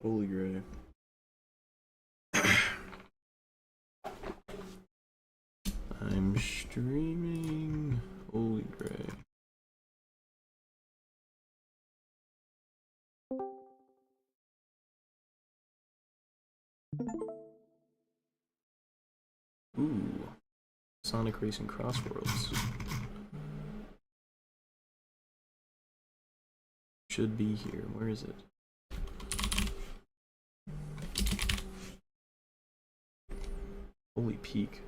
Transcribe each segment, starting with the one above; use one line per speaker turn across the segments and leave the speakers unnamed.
Holy gray. I'm streaming. Holy gray. Ooh. Sonic Racing Crossworlds. Should be here. Where is it? Holy peak.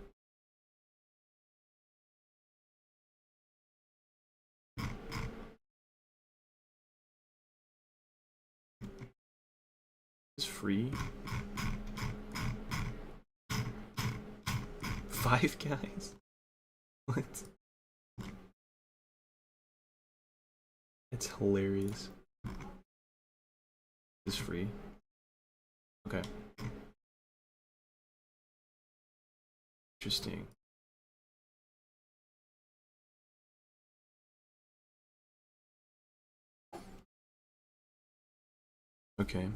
It's free. 5 Guys? What? It's hilarious. It's free. Okay. Interesting. Okay.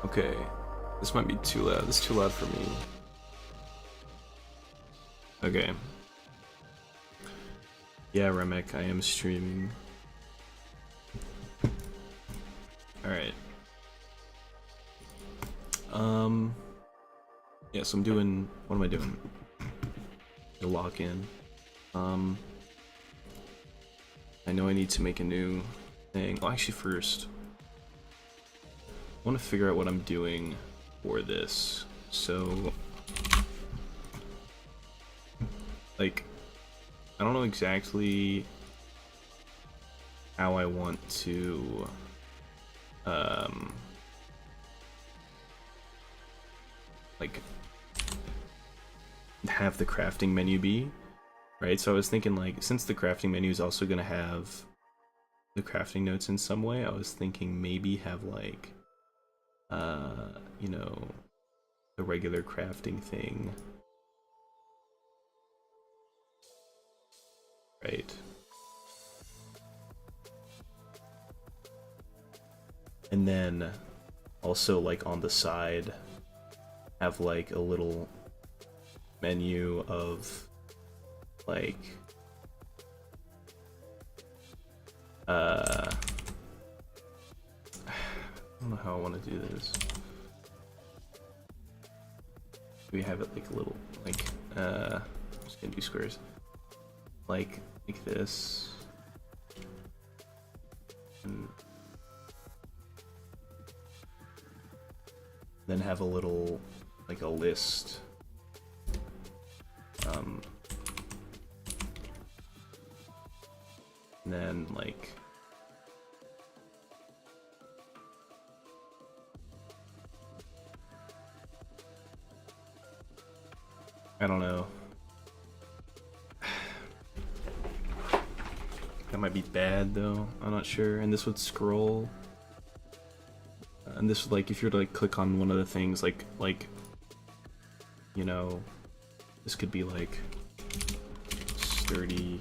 Okay. This might be too loud. This is too loud for me. Okay. Yeah, Remek, I am streaming. Alright. Yeah, so I'm doing... What am I doing? The lock in. I know I need to make a new thing. Well, actually first, I want to figure out what I'm doing for this. So, like, I don't know exactly how I want to, like, have the crafting menu be, right? So I was thinking, like, since the crafting menu is also going to have the crafting notes in some way, I was thinking maybe have, like, you know, the regular crafting thing, right? And then also, like, on the side have like a little menu of like I don't know how I want to do this. We have it like a little, like, I'm just gonna do squares, like this, and then have a little, like, a list, and then, like, I don't know. That might be bad though, I'm not sure. And this would scroll. And this would, like, if you were to, like, click on one of the things, like, you know, this could be like sturdy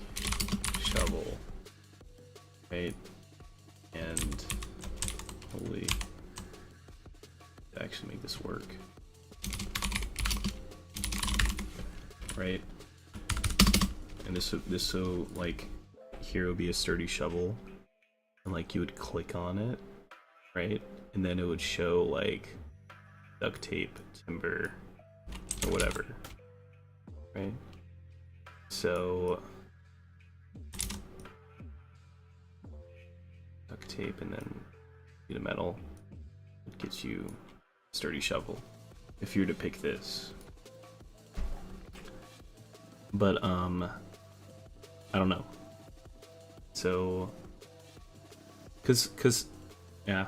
shovel, right? And holy, to actually make this work, right? and this so like here would be a sturdy shovel, and like you would click on it, right, and then it would show like duct tape, timber, or whatever, right? So duct tape and then sheet of metal, it gets you a sturdy shovel if you were to pick this. But I don't know. So cause yeah,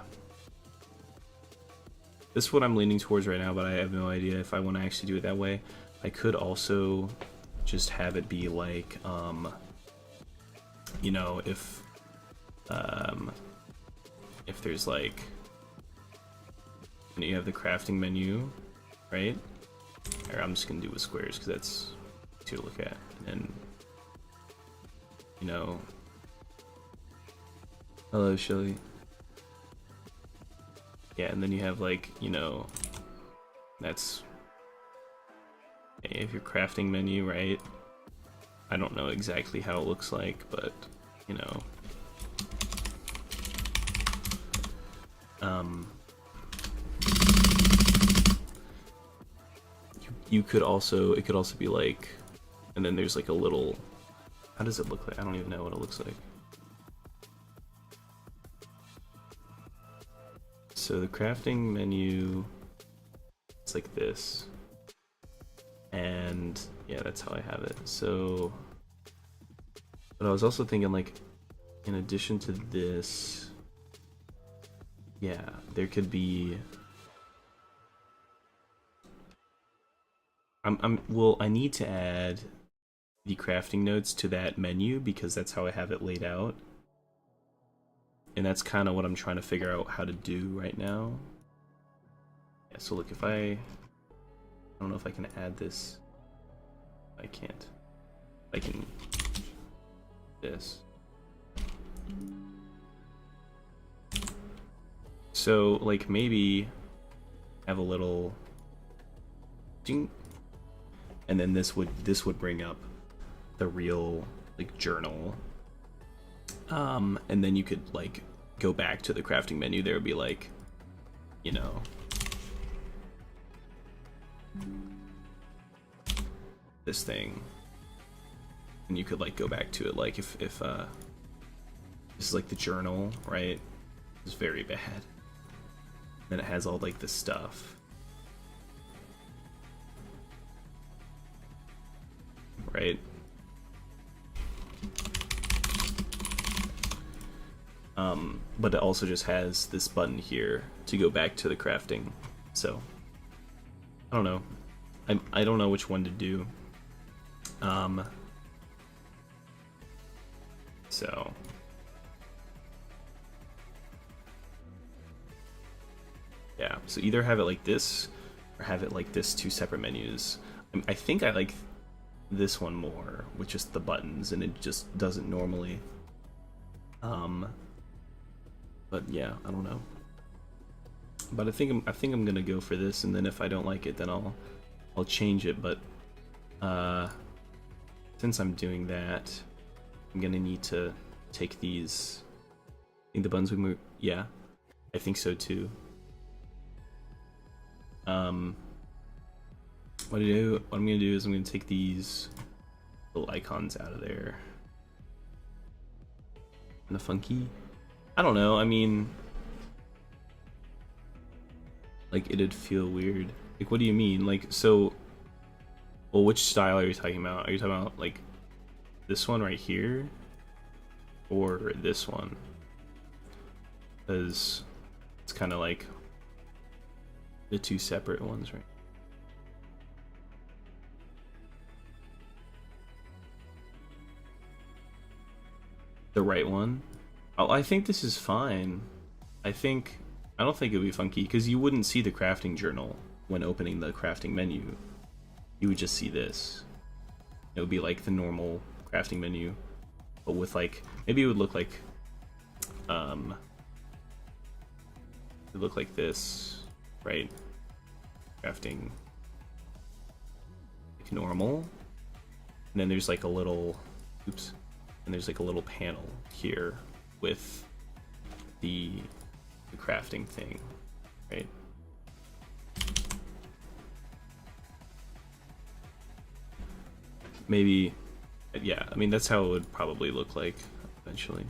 this is what I'm leaning towards right now, but I have no idea if I want to actually do it that way. I could also just have it be like you know, if there's like, you have the crafting menu, right? Or I'm just gonna do with squares because that's easy to look at. And you know, hello Shelly. Yeah, and then you have like, you know, that's you have your crafting menu, right? I don't know exactly how it looks like, but you know, you could also, it could also be like, and then there's like a little, how does it look like? I don't even know what it looks like. So the crafting menu, it's like this, and yeah, that's how I have it. So, but I was also thinking like, in addition to this, yeah, there could be, well, I need to add the crafting notes to that menu because that's how I have it laid out. And that's kind of what I'm trying to figure out how to do right now. Yeah, so look, if I don't know if I can add this. I can't. I can this. So like maybe have a little ding, and then this would bring up the real like journal. And then you could like go back to the crafting menu. There would be like, you know, this thing, and you could like go back to it. Like if this is like the journal, right? It's very bad. Then it has all like this stuff, right? But it also just has this button here to go back to the crafting. So I don't know. I don't know which one to do. So yeah, so either have it like this or have it like this, two separate menus. I think I like this one more with just the buttons, and it just doesn't normally. But yeah, I don't know. But I think I'm gonna go for this, and then if I don't like it, then I'll change it. But since I'm doing that, I'm gonna need to take these. I think the buttons would move. Yeah, I think so too. What I'm gonna do is I'm gonna take these little icons out of there. Kinda funky. I don't know, I mean, like it'd feel weird. Like, what do you mean? Like, so, well, which style are you talking about? Are you talking about like this one right here, or this one? Because it's kind of like the two separate ones, right? The right one? Oh, I think this is fine. I don't think it would be funky because you wouldn't see the crafting journal when opening the crafting menu. You would just see this. It would be like the normal crafting menu, but with like, maybe it would look like it would look like this, right? Crafting like normal, and then there's like a little Oops. And there's like a little panel here with the crafting thing, right? Maybe, yeah, I mean, that's how it would probably look like eventually.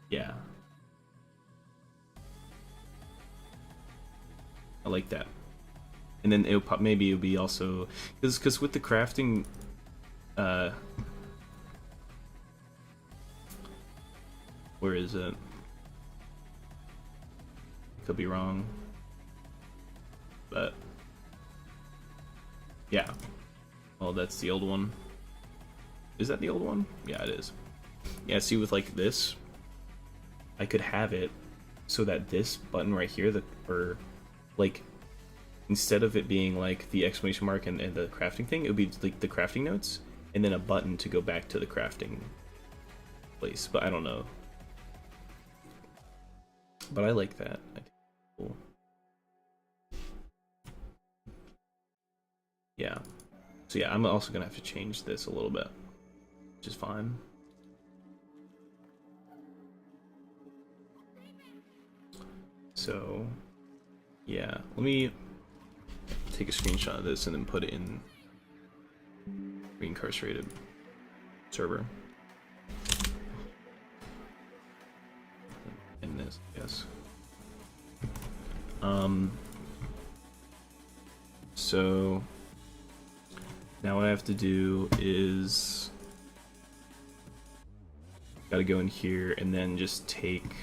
Yeah. I like that. And then maybe it'll be also, because with the crafting, where is it? Could be wrong, but yeah. Oh, that's the old one. Is that the old one? Yeah, it is. Yeah, see, with like this, I could have it so that this button right here, or like, instead of it being like the exclamation mark and the crafting thing, it would be like the crafting notes, and then a button to go back to the crafting place. But I don't know. But I like that. I think it's cool. Yeah. So yeah, I'm also gonna have to change this a little bit, which is fine. So yeah, let me take a screenshot of this and then put it in reincarcerated server. In this, yes. So now what I have to do is gotta go in here and then just take,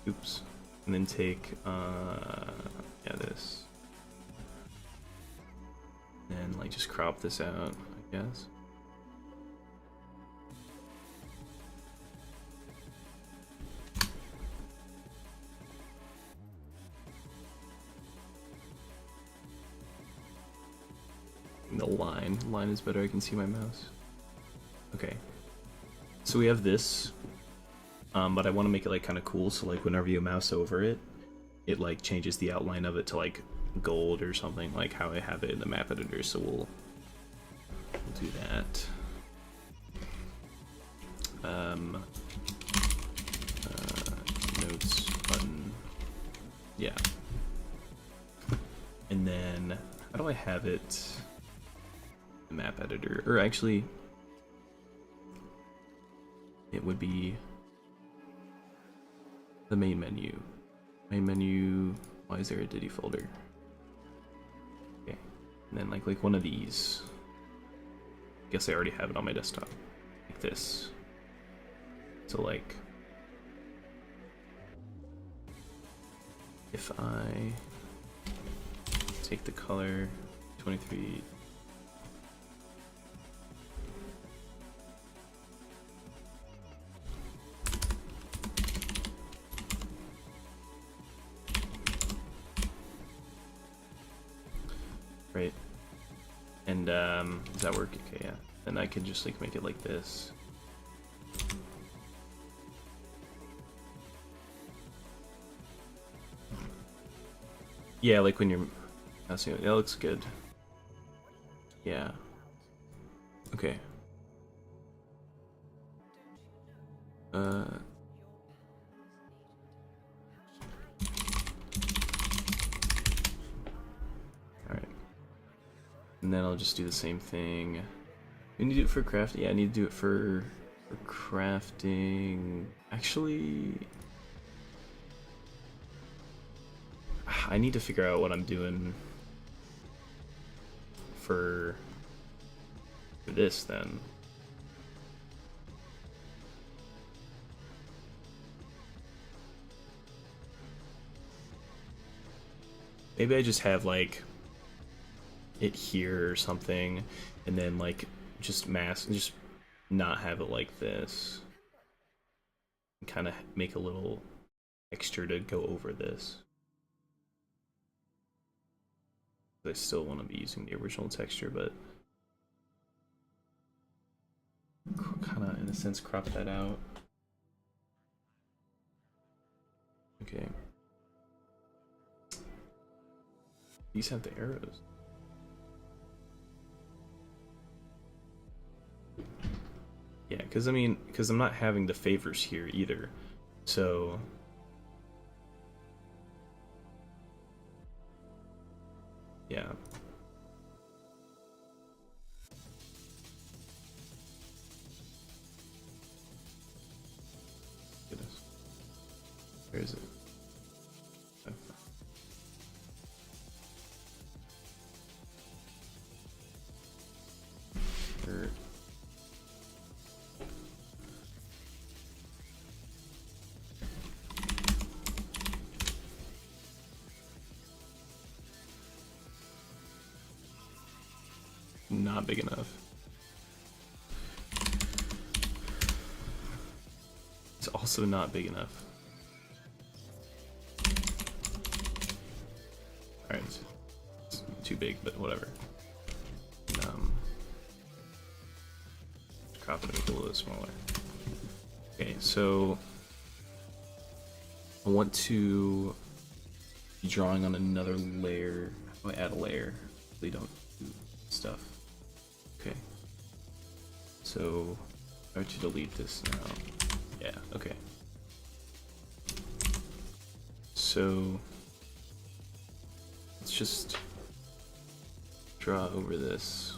oops, and then take yeah, this, and like just crop this out, I guess. The line is better, I can see my mouse. Okay, so we have this, but I want to make it like kind of cool, so like whenever you mouse over it, it like changes the outline of it to like gold or something, like how I have it in the map editor. So we'll do that. Notes button, yeah. And then how do I have it? The map editor, or actually, it would be the main menu. Main menu. Why is there a Diddy folder? Okay, and then like one of these. Guess I already have it on my desktop, like this. So like, if I take the color 23. Right, and does that work? Okay, yeah. Then I can just like make it like this. Yeah, like when you're, that's, that looks good. Yeah. Okay. Alright. And then I'll just do the same thing. We need to do it for crafting. Yeah, I need to do it for crafting. Actually, I need to figure out what I'm doing for this then. Maybe I just have like it here or something, and then like just just not have it like this. Kind of make a little texture to go over this. I still want to be using the original texture, but kind of in a sense crop that out. Okay. These have the arrows. Yeah, because I mean, because I'm not having the favors here either. So yeah. Goodness. Where is it? Oh. Or... not big enough. It's also not big enough. Alright, it's too big, but whatever. Crop it, make it a little bit smaller. Okay, so I want to be drawing on another layer. How do I add a layer? They don't do stuff. Okay. So I have to delete this now. Yeah, okay. So let's just draw over this.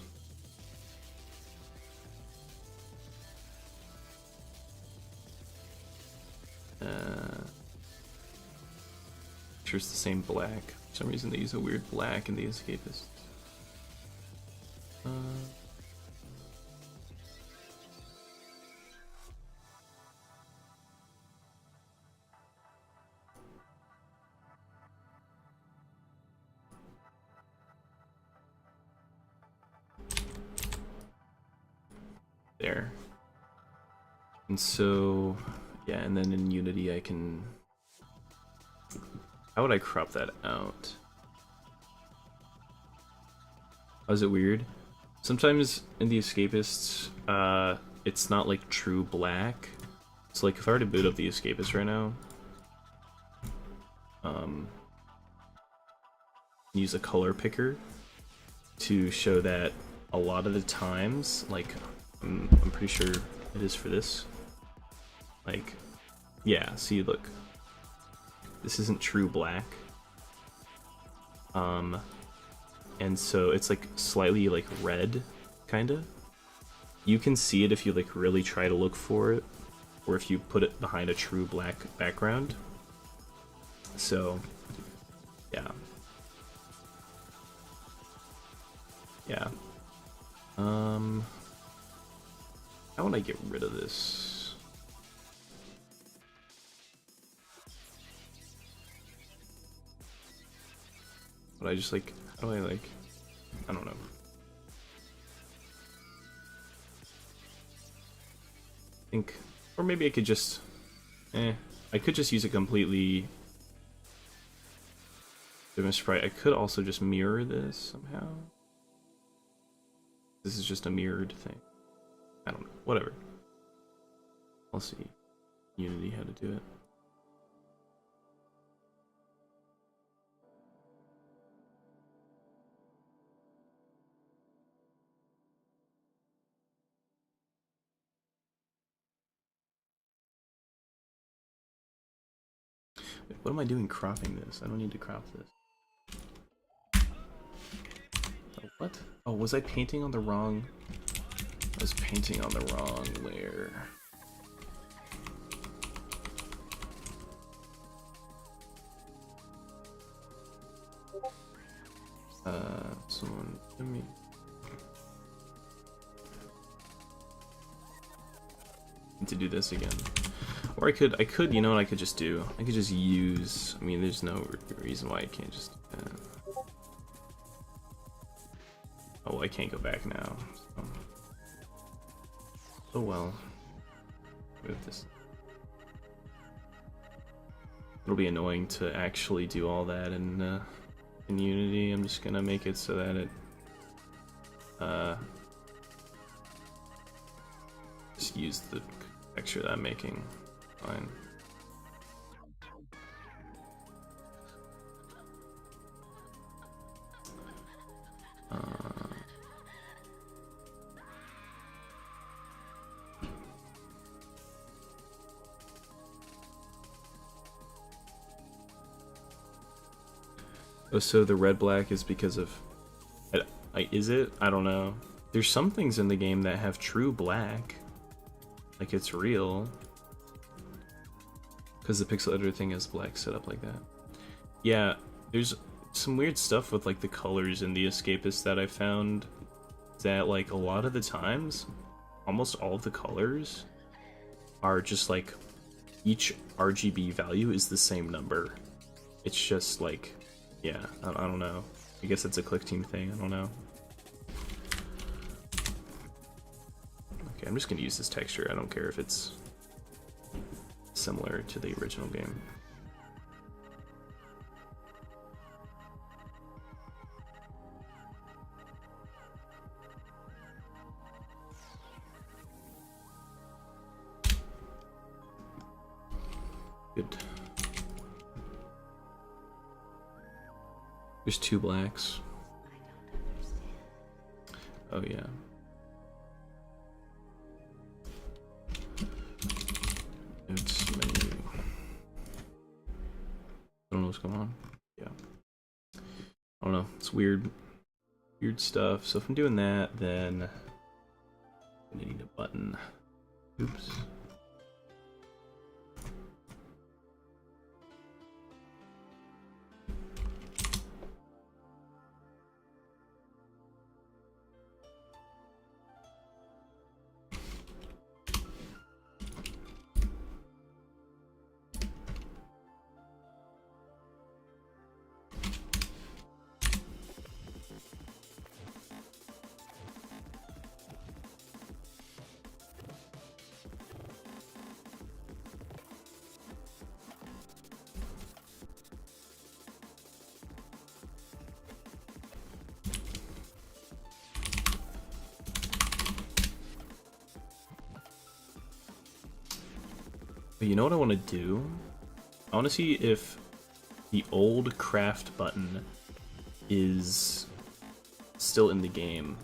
Sure, it's the same black. For some reason they use a weird black in the Escapists. There. And so, yeah, and then in Unity I can... How would I crop that out? Oh, is it weird? Sometimes in the Escapists, it's not like true black. So like if I were to boot up the Escapist right now, use a color picker to show that a lot of the times, like I'm pretty sure it is for this. Like, yeah, see, look, this isn't true black. And so it's like slightly like red, kinda. You can see it if you like really try to look for it, or if you put it behind a true black background. So, yeah. Yeah. How would I get rid of this? Would I just like, how do I like, I don't know. I think, or maybe I could just, I could just use a completely different sprite. I could also just mirror this somehow. This is just a mirrored thing. I don't know, whatever. I'll see Unity how to do it. Wait, what am I doing cropping this? I don't need to crop this. Oh, what? Oh, was I painting on the wrong... I was painting on the wrong layer. Someone give me... Need to do this again. Or I could, you know what I could just do? I could just use... I mean, there's no reason why I can't just... Oh, I can't go back now. So. Oh well. With this. It'll be annoying to actually do all that in Unity. I'm just gonna make it so that it just use the texture that I'm making. Fine. Oh, so the red black is because of... is it? I don't know. There's some things in the game that have true black. Like it's real. Because the pixel editor thing has black set up like that. Yeah, there's some weird stuff with like the colors in the Escapist that I found. That like a lot of the times, almost all of the colors are just like each RGB value is the same number. It's just like, yeah, I don't know. I guess it's a click team thing, I don't know. Okay, I'm just gonna use this texture. I don't care if it's similar to the original game. Good. There's two blacks. Oh yeah. It's menu. I don't know what's going on. Yeah. I don't know. It's weird. Weird stuff. So if I'm doing that, then I need a button. Oops. But you know what I want to do? I want to see if the old craft button is still in the game.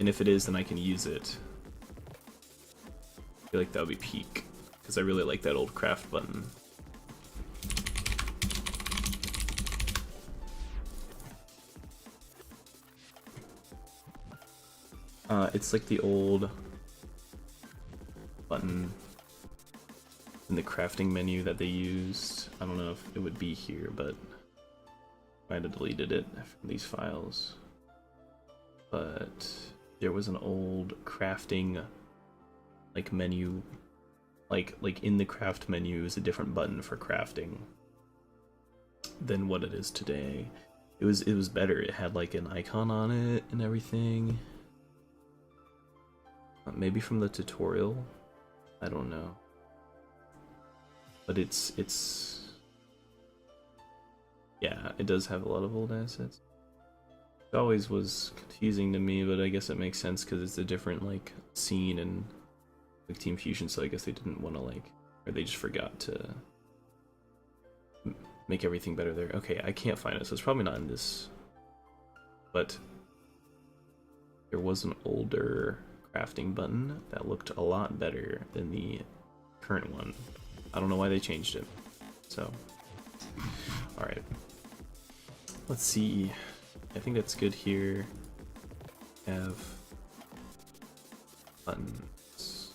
And if it is, then I can use it. I feel like that would be peak, because I really like that old craft button. It's like the old button in the crafting menu that they used. I don't know if it would be here, but I might have deleted it from these files. But there was an old crafting like menu, like in the craft menu is a different button for crafting than what it is today. It was better. It had like an icon on it and everything. Maybe from the tutorial. I don't know. But it's yeah, it does have a lot of old assets. It always was confusing to me, but I guess it makes sense because it's a different like scene and like Team Fusion, so I guess they didn't want to like, or they just forgot to make everything better there. Okay, I can't find it, so it's probably not in this. But there was an older crafting button that looked a lot better than the current one. I don't know why they changed it. So, alright. Let's see. I think that's good here. Have buttons.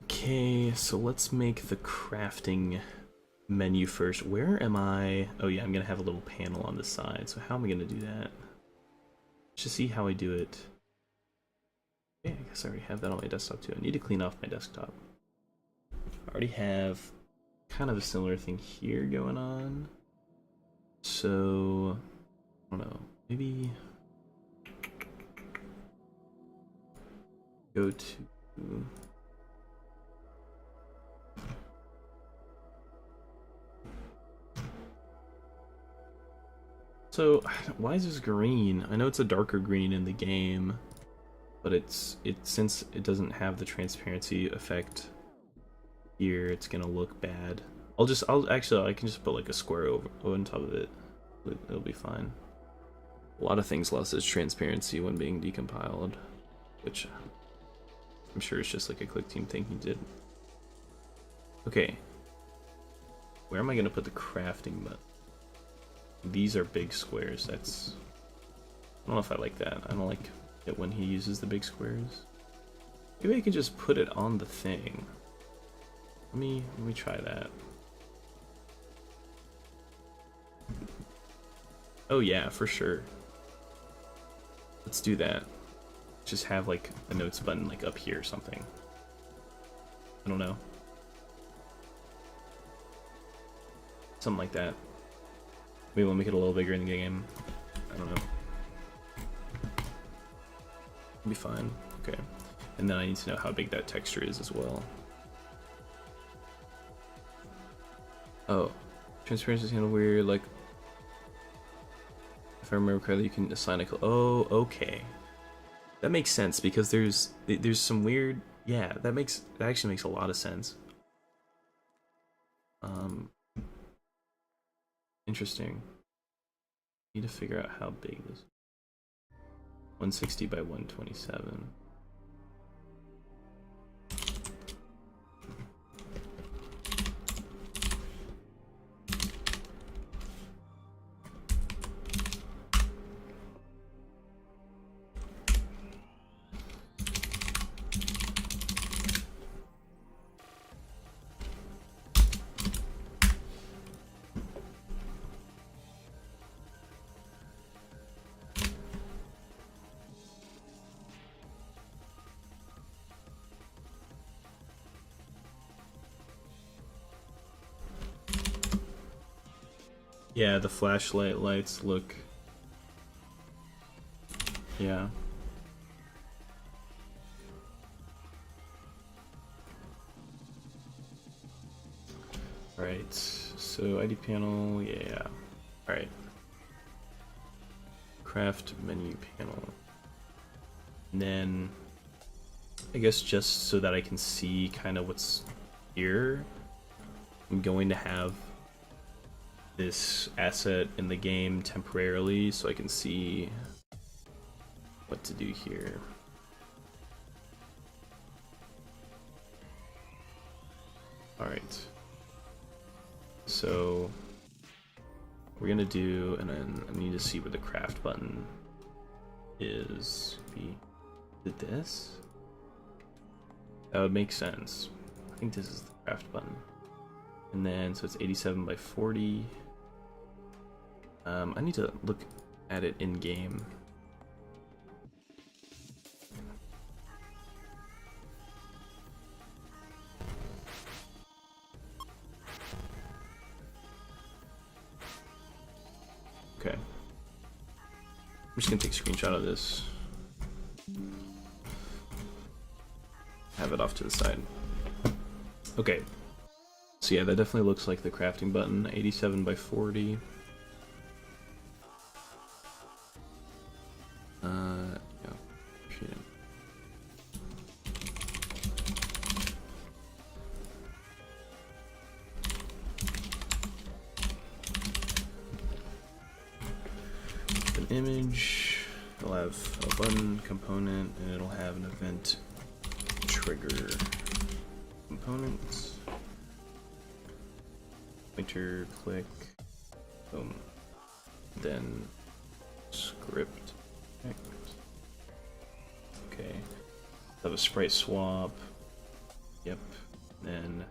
Okay, so let's make the crafting menu first. Where am I? Oh yeah, I'm gonna have a little panel on the side. So how am I gonna do that? Let's just see how I do it. Okay, I guess I already have that on my desktop too. I need to clean off my desktop. I already have kind of a similar thing here going on. So, I don't know, maybe go to so why is this green? I know it's a darker green in the game, but since it doesn't have the transparency effect here, it's gonna look bad. I can just put like a square over on top of it. It'll be fine. A lot of things lost its transparency when being decompiled, which I'm sure it's just like a click team thing he did. Okay, where am I gonna put the crafting button? These are big squares. I don't know if I like that. I don't like it when he uses the big squares. Maybe I can just put it on the thing. Let me try that. Oh yeah, for sure. Let's do that. Just have like a notes button like up here or something. I don't know. Something like that. Maybe we'll make it a little bigger in the game. I don't know. It'll be fine. Okay. And then I need to know how big that texture is as well. Oh. Transparency is kind of weird, like if I remember correctly, you can assign a color. Oh, okay. That makes sense because there's some weird. Yeah, that actually makes a lot of sense. Interesting. Need to figure out how big this. 160 by 127. Yeah, the flashlight lights look. Yeah. Alright, so ID panel, yeah. Alright. Craft menu panel. And then, I guess just so that I can see kind of what's here, I'm going to have this asset in the game temporarily so I can see what to do here. Alright. So we're gonna do, and then I need to see where the craft button is. Did this? That would make sense. I think this is the craft button. And then, so it's 87 by 40. I need to look at it in game. Okay. I'm just gonna take a screenshot of this. Have it off to the side. Okay. So yeah, that definitely looks like the crafting button. 87 by 40. Yeah. Shit. An image. It'll have a button component, and it'll have an event trigger component. Pointer, click, boom. Then script. Okay. Have a sprite swap. Yep. Then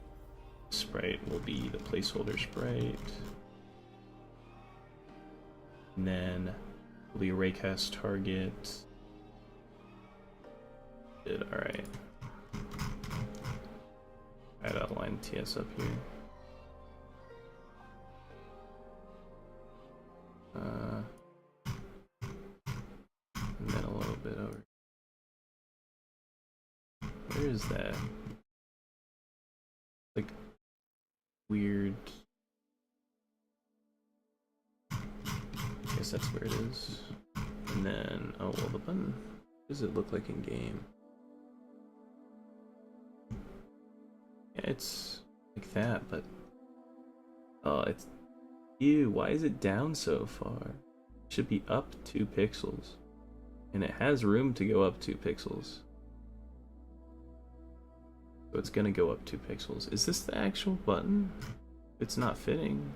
sprite will be the placeholder sprite. And then will be raycast target. Good, alright. I'd outline TS up here. And then a little bit over. Where is that? Like weird. I guess that's where it is. And then, oh well, the button. What does it look like in game? Yeah, it's like that, but oh, it's ew. Why is it down so far? It should be up 2 pixels, and it has room to go up 2 pixels. So it's gonna go up 2 pixels. Is this the actual button? It's not fitting.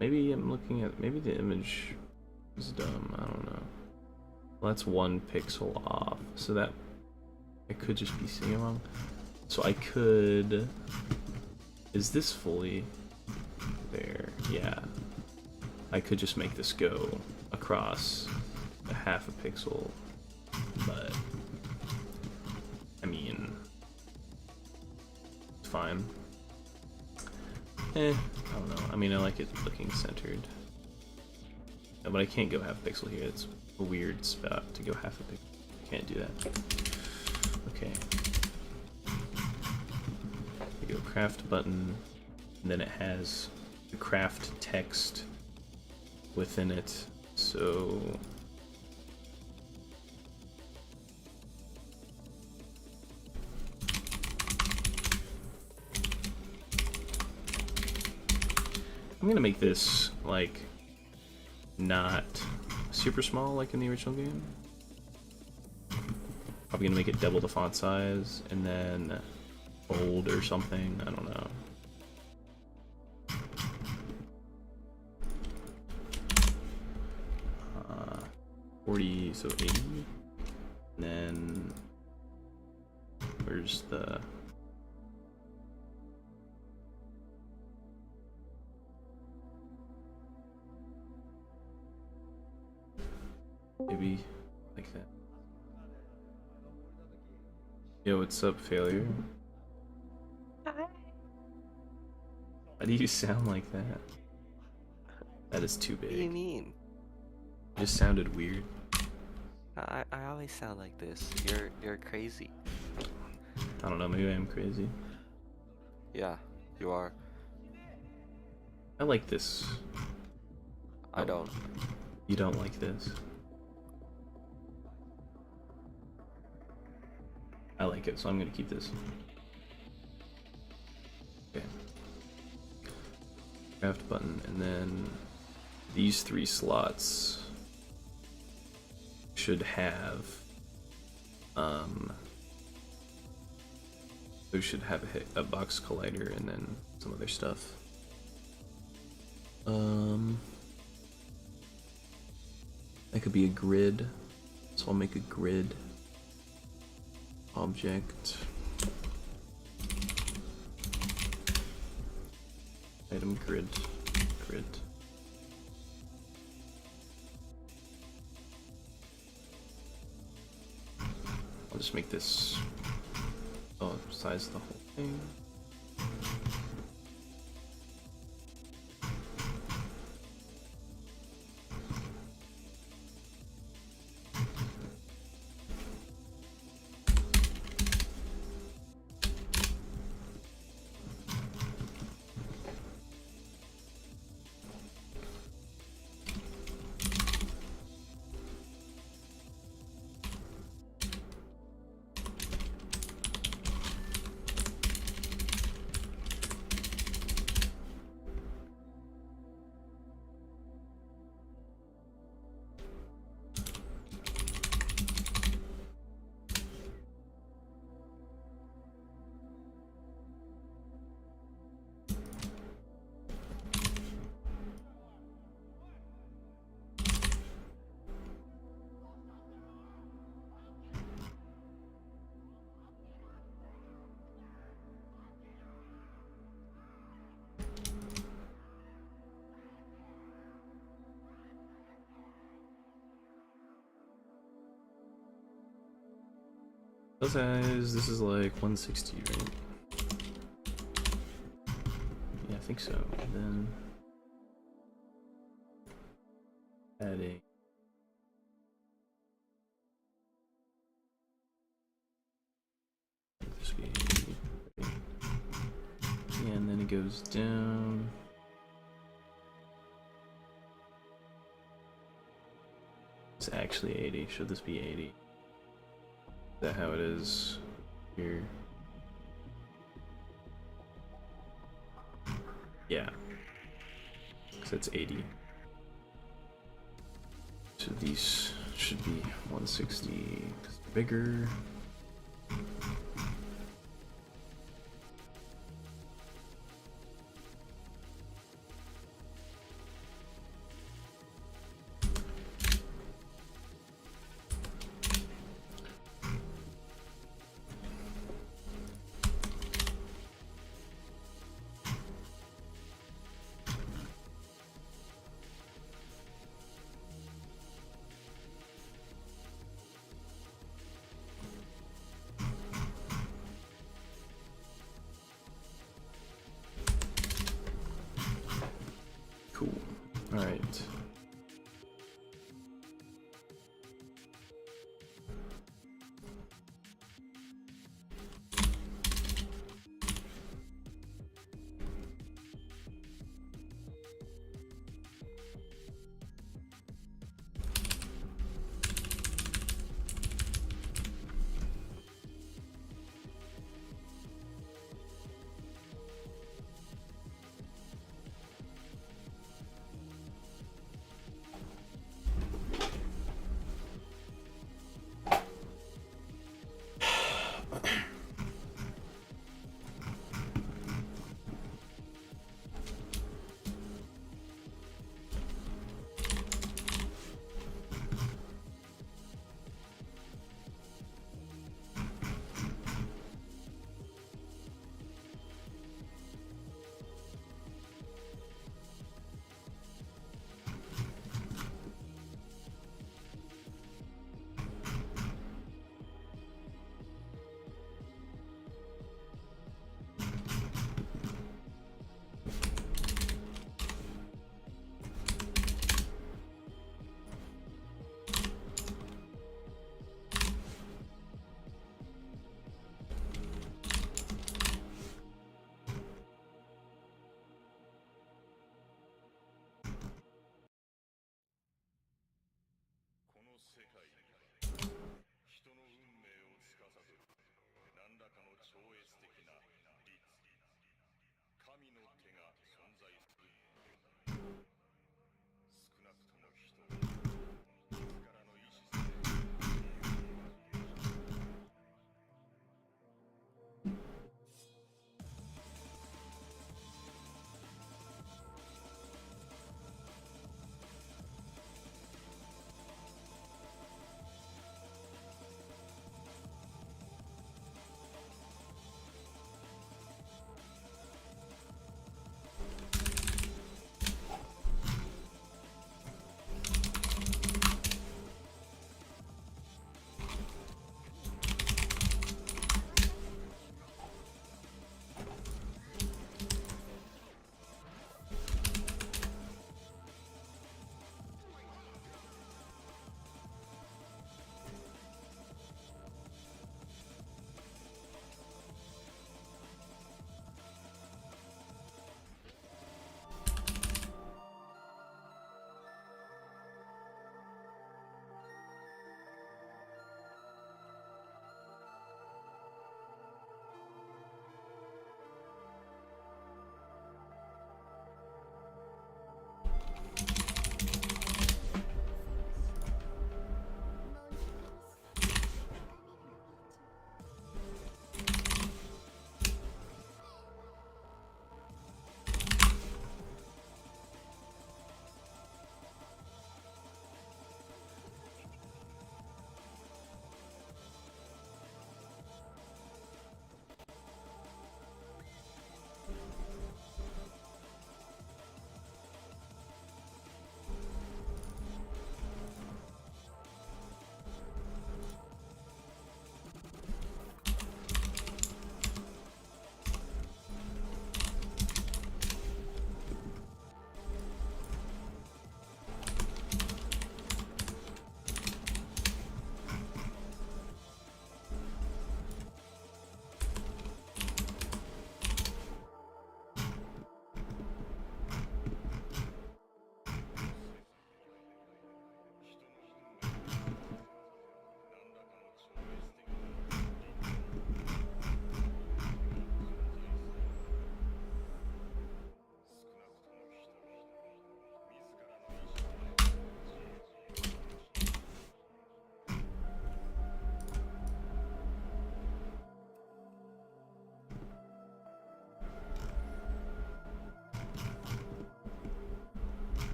Maybe I'm looking at, maybe the image is dumb, I don't know. Well, that's 1 pixel off, so that I could just be seeing it wrong. So I could, is this fully there? Yeah. I could just make this go across a 1/2 pixel, but I mean, it's fine. I don't know. I mean, I like it looking centered. No, but I can't go 1/2 pixel here. It's a weird spot to go 1/2 pixel. Can't do that. Okay. I go craft button, and then it has the craft text within it. So I'm gonna make this like not super small like in the original game. Probably gonna make it double the font size and then bold or something. I don't know. 40, so 80. And then where's the maybe like that. Yo, what's up, failure?
Hi.
Why do you sound like that? That is too big.
What do you mean?
It just sounded weird.
I always sound like this. You're crazy.
I don't know, maybe I'm crazy.
Yeah, you are.
I like this.
I don't.
You don't like this? I like it, so I'm gonna keep this. Okay. Craft button, and then these 3 slots should have they should have a box collider and then some other stuff. That could be a grid, so I'll make a grid object, item grid. I'll just make this size the whole thing. Those guys, this is like 160, right? I think so. And then adding this be 80. Yeah, and then it goes down. It's actually 80. Should this be 80? Is that how it is here? Yeah. Because it's 80. So these should be 160. Bigger. Cool. All right.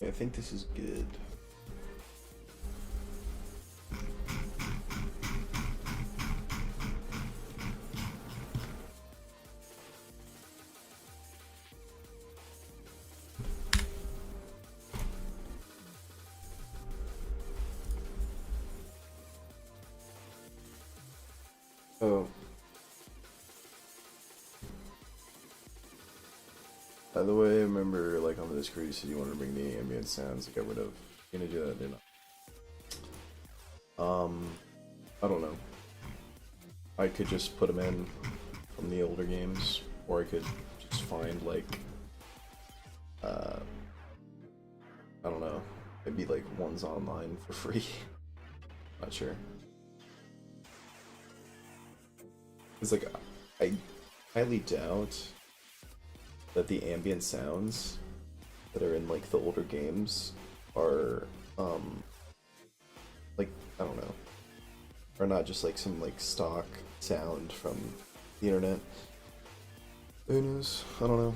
I think this is good. Oh. By the way, I remember like on the Discord you said you wanted to bring the ambient sounds like I would have. Gonna do that, didn't I? I don't know. I could just put them in from the older games, or I could just find like, I don't know, maybe like ones online for free. Not sure. It's like, I highly doubt that the ambient sounds that are in like the older games are, like, I don't know, are not just like some like stock sound from the internet. Who knows? I don't know.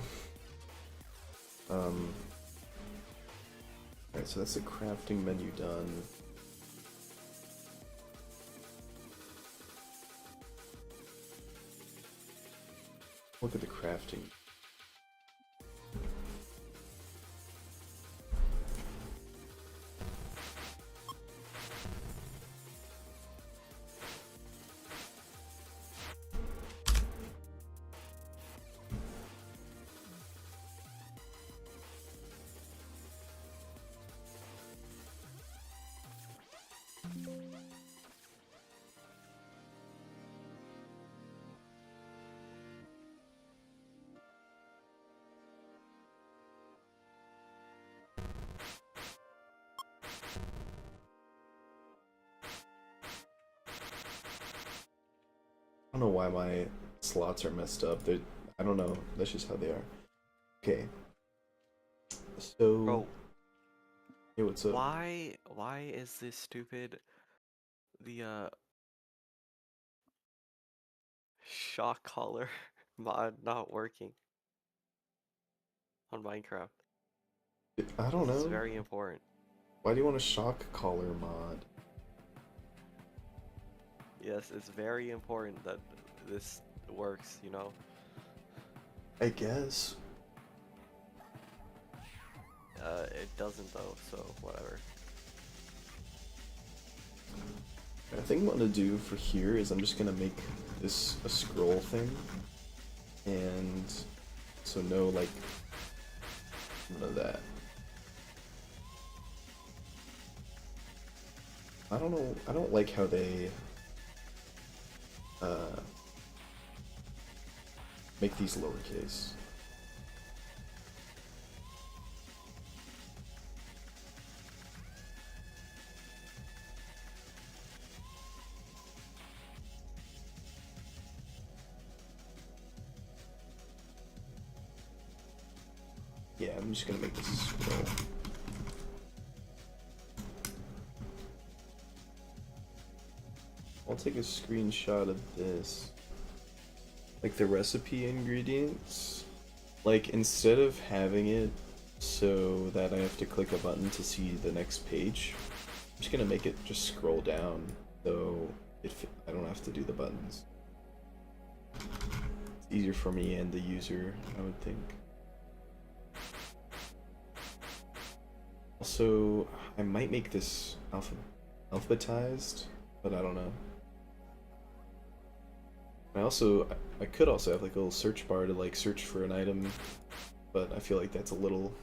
Alright, so that's the crafting menu done. Look at the crafting. I don't know why my slots are messed up. I don't know. That's just how they are. Okay. So.
Bro,
Hey, what's up?
why is this stupid the shock collar mod not working on Minecraft?
I don't
This is
know.
very important.
Why do you want a shock collar mod?
Yes, it's very important that this works, you know?
I guess.
It doesn't though, so whatever.
I think what I'm gonna do for here is I'm just gonna make this a scroll thing, and so no like none of that. I don't know. I don't like how they make these lowercase. Yeah, I'm just gonna make this a scroll. I'll take a screenshot of this. Like the recipe ingredients. Like instead of having it so that I have to click a button to see the next page, I'm just gonna make it just scroll down so I don't have to do the buttons. It's easier for me and the user, I would think. Also, I might make this alphabetized, but I don't know. I could also have like a little search bar to like search for an item, but I feel like that's a little.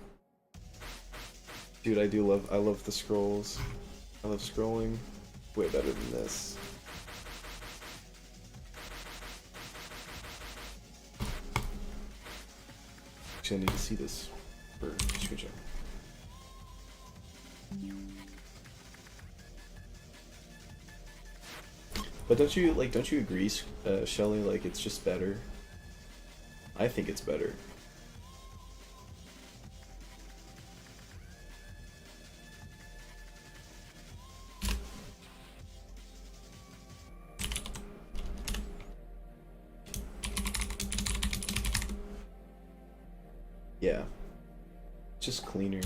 Dude, I love the scrolls. I love scrolling. Way better than this. Actually, I need to see this for screenshot. But don't you agree, Shelly? Like it's just better. I think it's better. Yeah, it's just cleaner.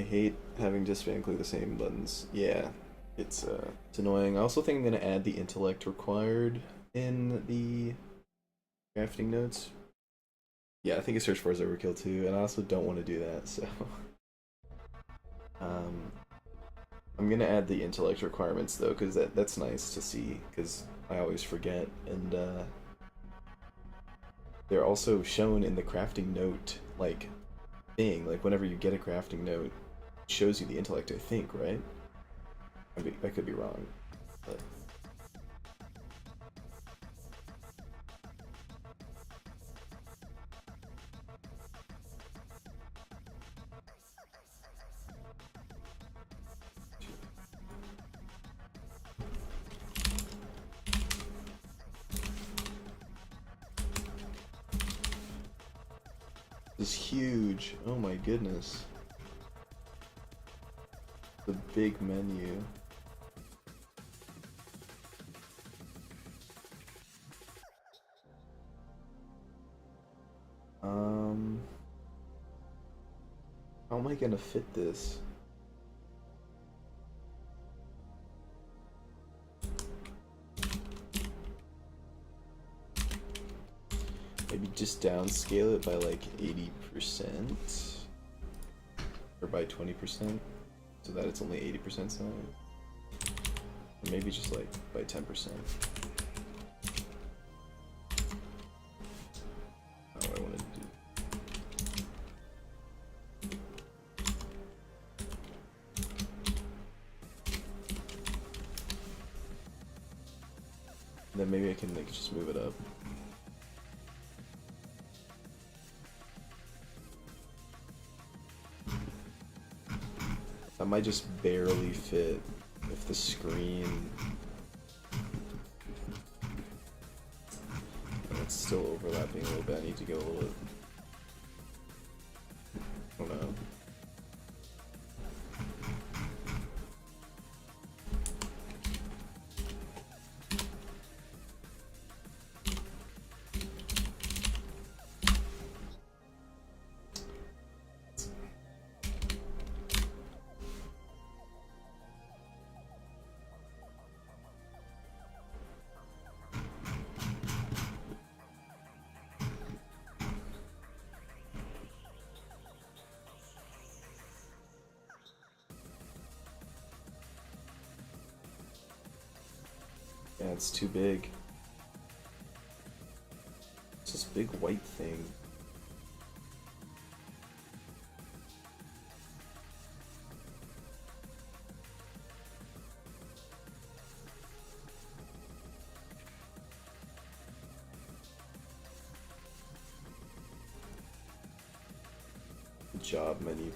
hate having to spam click the same buttons. Yeah, it's annoying. I also think I'm gonna add the intellect required in the crafting notes. Yeah, I think a search for is overkill too, and I also don't want to do that, so um I'm gonna add the intellect requirements though, because that's nice to see, because I always forget, and they're also shown in the crafting note like thing. Like whenever you get a crafting note, it shows you the intellect. I think, right? I could be wrong, but this is huge. Oh my goodness, the big menu. How am I gonna fit this? Maybe just downscale it by like 80%, or by 20%, so that it's only 80% size. Or maybe just like by 10%. How do I want to do? Then maybe I can like just move it up. That might just barely fit if the screen. And it's still overlapping a little bit. I need to go a little bit. I don't know. Yeah, it's too big. It's this big white thing. The job menu.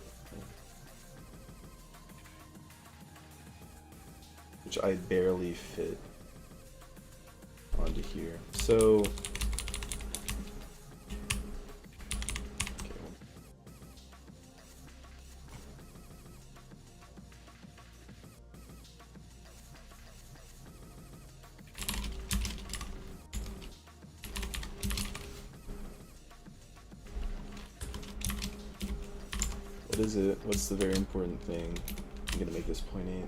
Which I barely fit onto here. So okay, what is it? What's the very important thing? I'm gonna make this 0.8.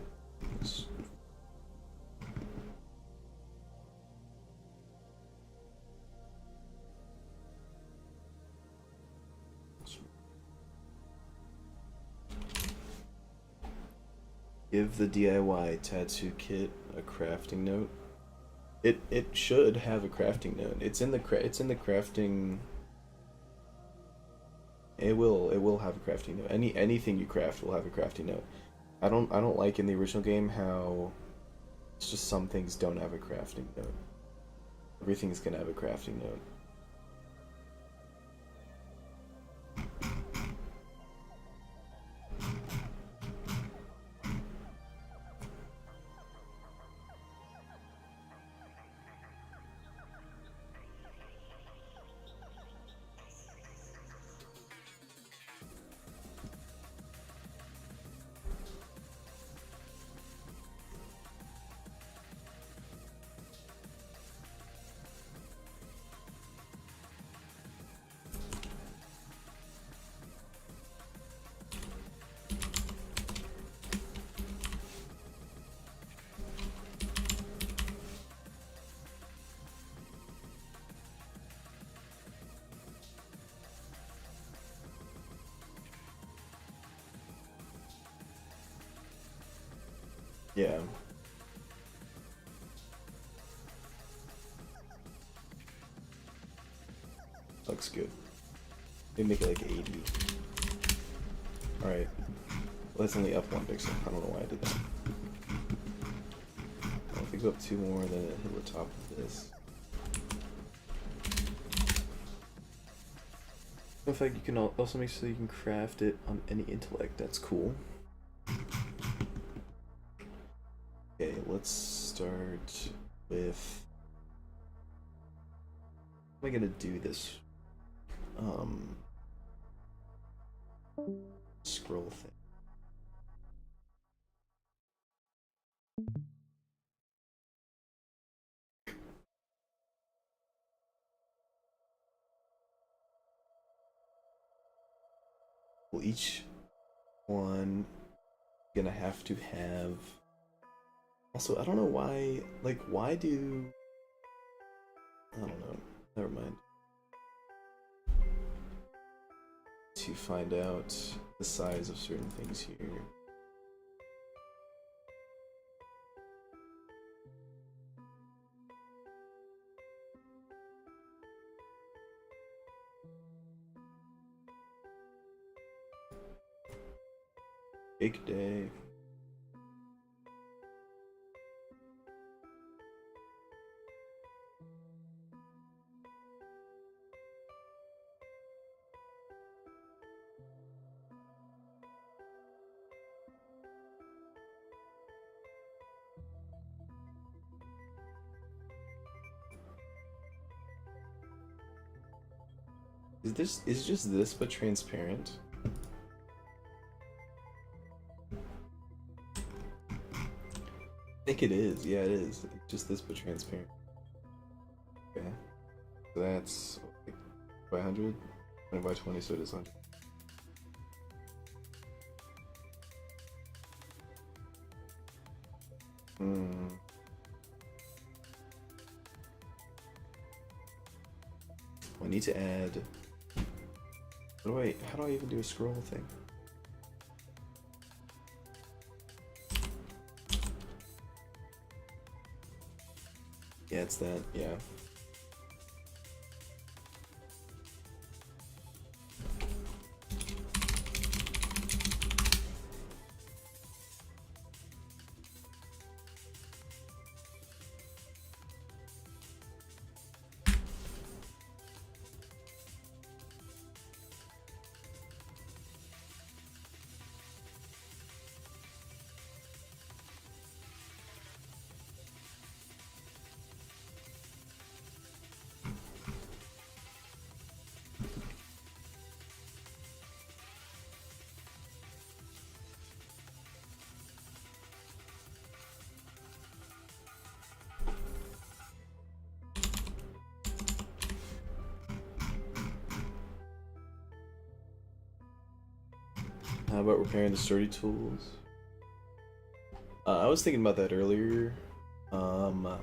Give the DIY tattoo kit a crafting note. It should have a crafting note. It's in the crafting. It will have a crafting note. Anything you craft will have a crafting note. I don't like in the original game how it's just some things don't have a crafting note. Everything's gonna have a crafting note. Yeah. Looks good. Maybe make it like 80. Alright. Well, that's only up 1 pixel. I don't know why I did that. Well, if we go up 2 more, then it hit the top of this. In fact, you can also make so you can craft it on any intellect. That's cool. Okay, let's start with. How am I gonna do this? Scroll thing. Well, each one gonna have to have. Also, I don't know why. Like, why do? I don't know. Never mind. To find out the size of certain things here. Big day. Is just this but transparent? I think it is. Yeah, it is. It's just this but transparent. Okay. So that's like, by 100, 20 by 20, so it is 100. Hmm. I need to add. How do I even do a scroll thing? Yeah, it's that. Yeah. How about repairing the sturdy tools? I was thinking about that earlier. Um,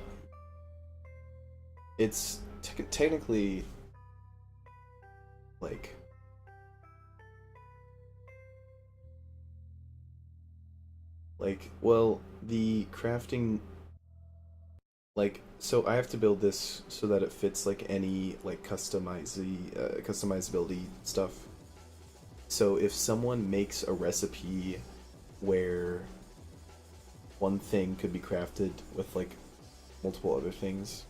it's technically like well, the crafting so I have to build this so that it fits like any like customizability stuff. So if someone makes a recipe where one thing could be crafted with like multiple other things,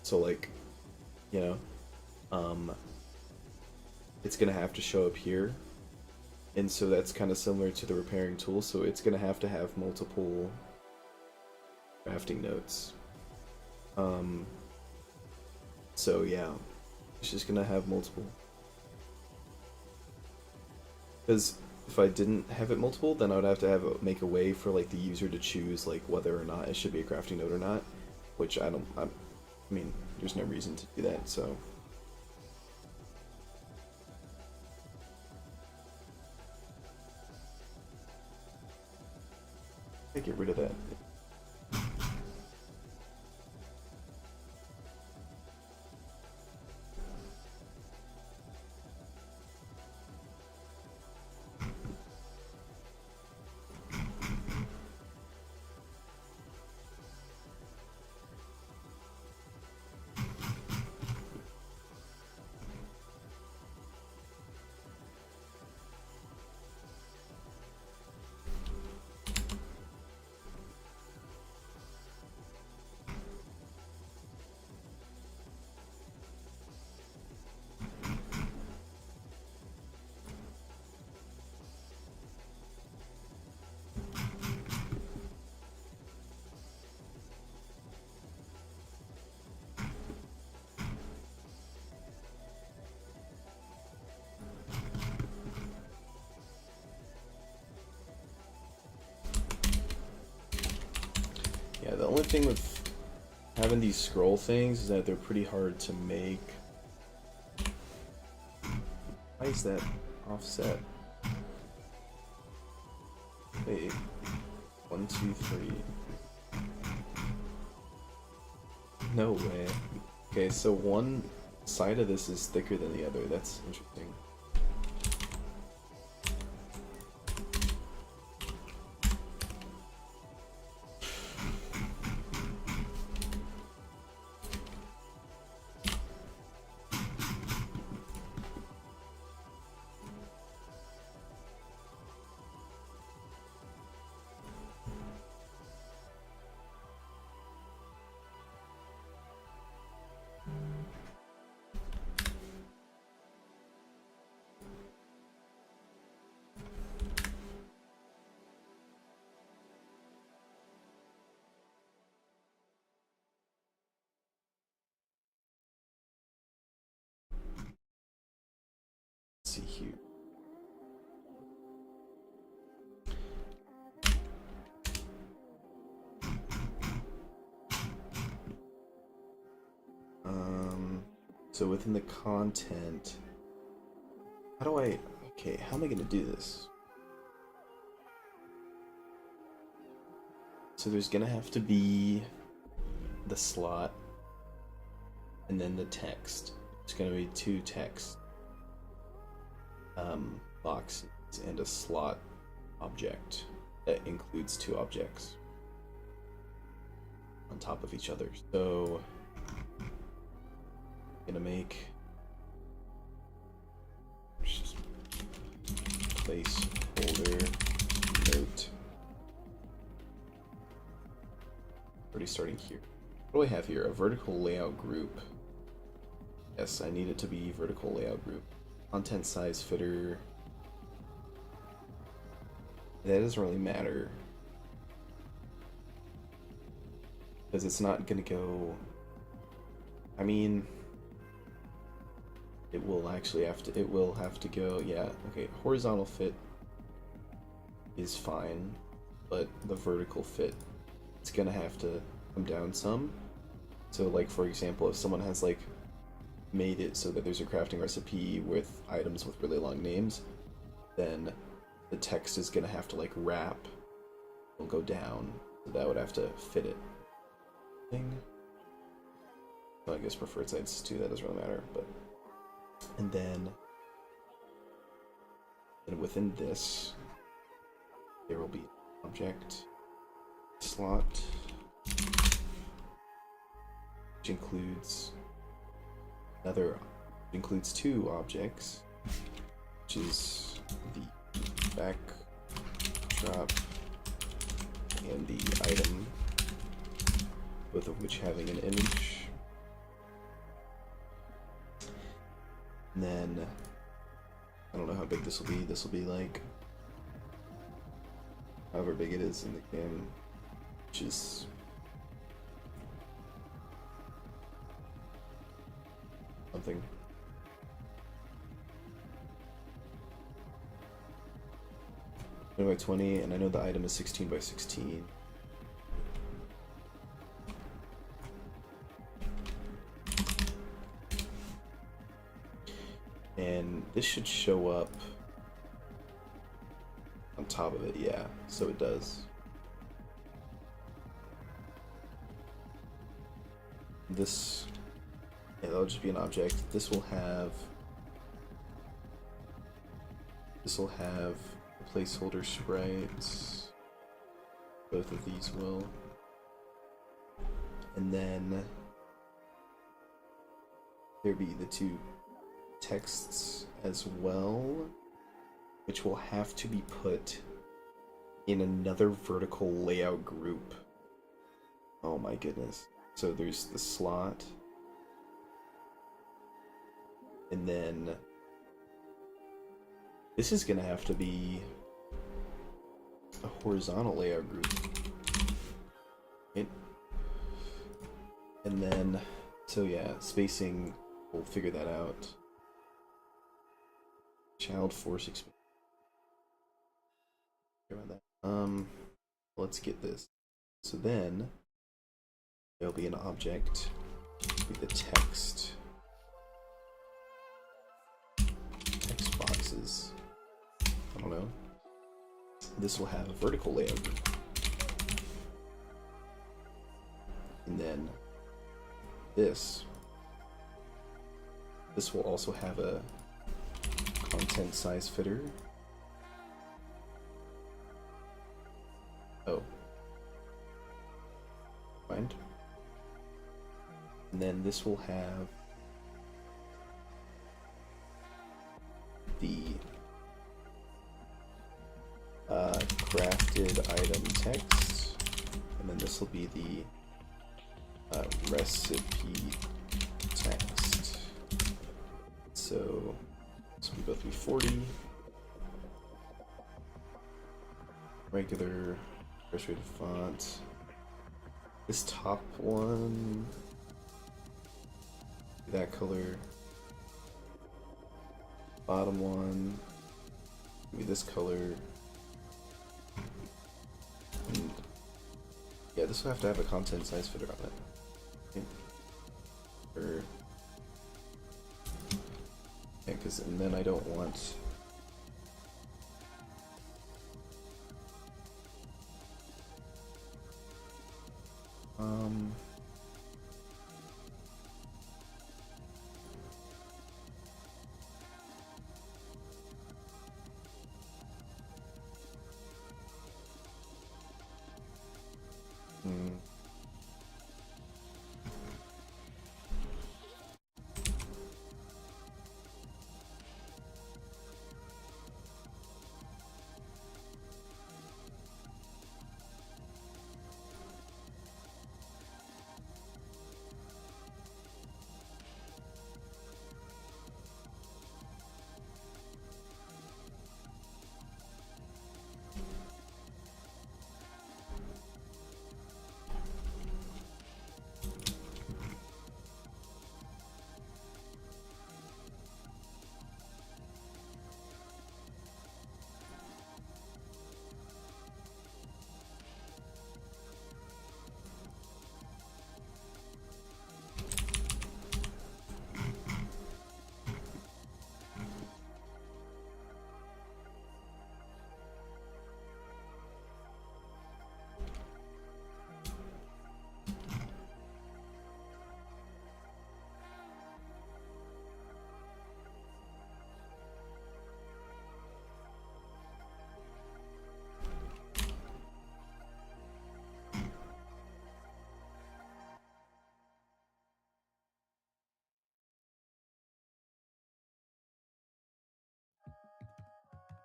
so like, you know, it's gonna have to show up here, and so that's kind of similar to the repairing tool. So it's gonna have to have multiple crafting notes. So yeah, it's just gonna have multiple. Because if I didn't have it multiple, then I would have to make a way for like the user to choose like whether or not it should be a crafting note or not, which I mean, there's no reason to do that. So I get rid of that. Yeah, the only thing with having these scroll things is that they're pretty hard to make. Why is that offset? Wait, 1, 2, 3. No way. Okay, so one side of this is thicker than the other. That's interesting. Let's see here. So within the content, how do I, okay, how am I gonna do this? So there's gonna have to be the slot and then the text. It's gonna be two text boxes and a slot object that includes two objects on top of each other. So I'm gonna make placeholder note. Already starting here. What do I have here? A vertical layout group. Yes, I need it to be vertical layout group. Content size fitter. That doesn't really matter, because it's not gonna go. I mean, it will actually have to. It will have to go. Yeah. Okay. Horizontal fit is fine, but the vertical fit, it's gonna have to come down some. So, like for example, if someone has like made it so that there's a crafting recipe with items with really long names, then the text is gonna have to like wrap. It'll go down. So that would have to fit it. Well, I guess preferred sites too. That doesn't really matter, but. And then within this, there will be object slot, which includes includes two objects, which is the backdrop and the item, both of which having an image. And then, I don't know how big this will be. This will be like, however big it is in the game, which is something. By 20, and I know the item is 16 by 16. And this should show up on top of it, yeah, so it does. This, yeah, that'll just be an object. This will have a placeholder sprites. Both of these will. And then there'll be the two texts as well, which will have to be put in another vertical layout group. Oh my goodness. So there's the slot, and then this is gonna have to be a horizontal layout group. And then, so yeah, spacing, we'll figure that out. Child force expansion. About that. Let's get this. So then There'll be an object, be the text boxes. I don't know. This will have a vertical layout group. And then this will also have a content size fitter. Oh. Mind. And then this will have the crafted item text, and then this will be the recipe text. So this will both be 40. Regular frustrated font. This top one, that color. Bottom one, maybe this color. And yeah, this will have to have a content size fitter on it. Or yeah, and then I don't want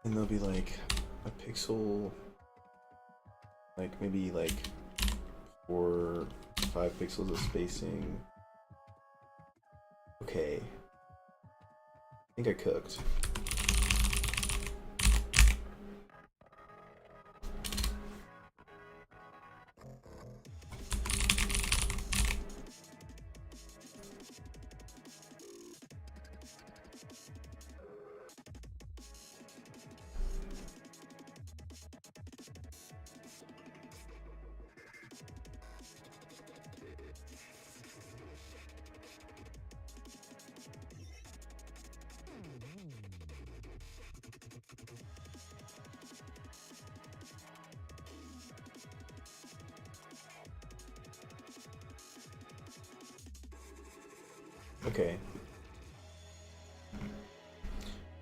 and there'll be like a pixel, like maybe like 4 or 5 pixels of spacing. Okay. I think I cooked. Okay.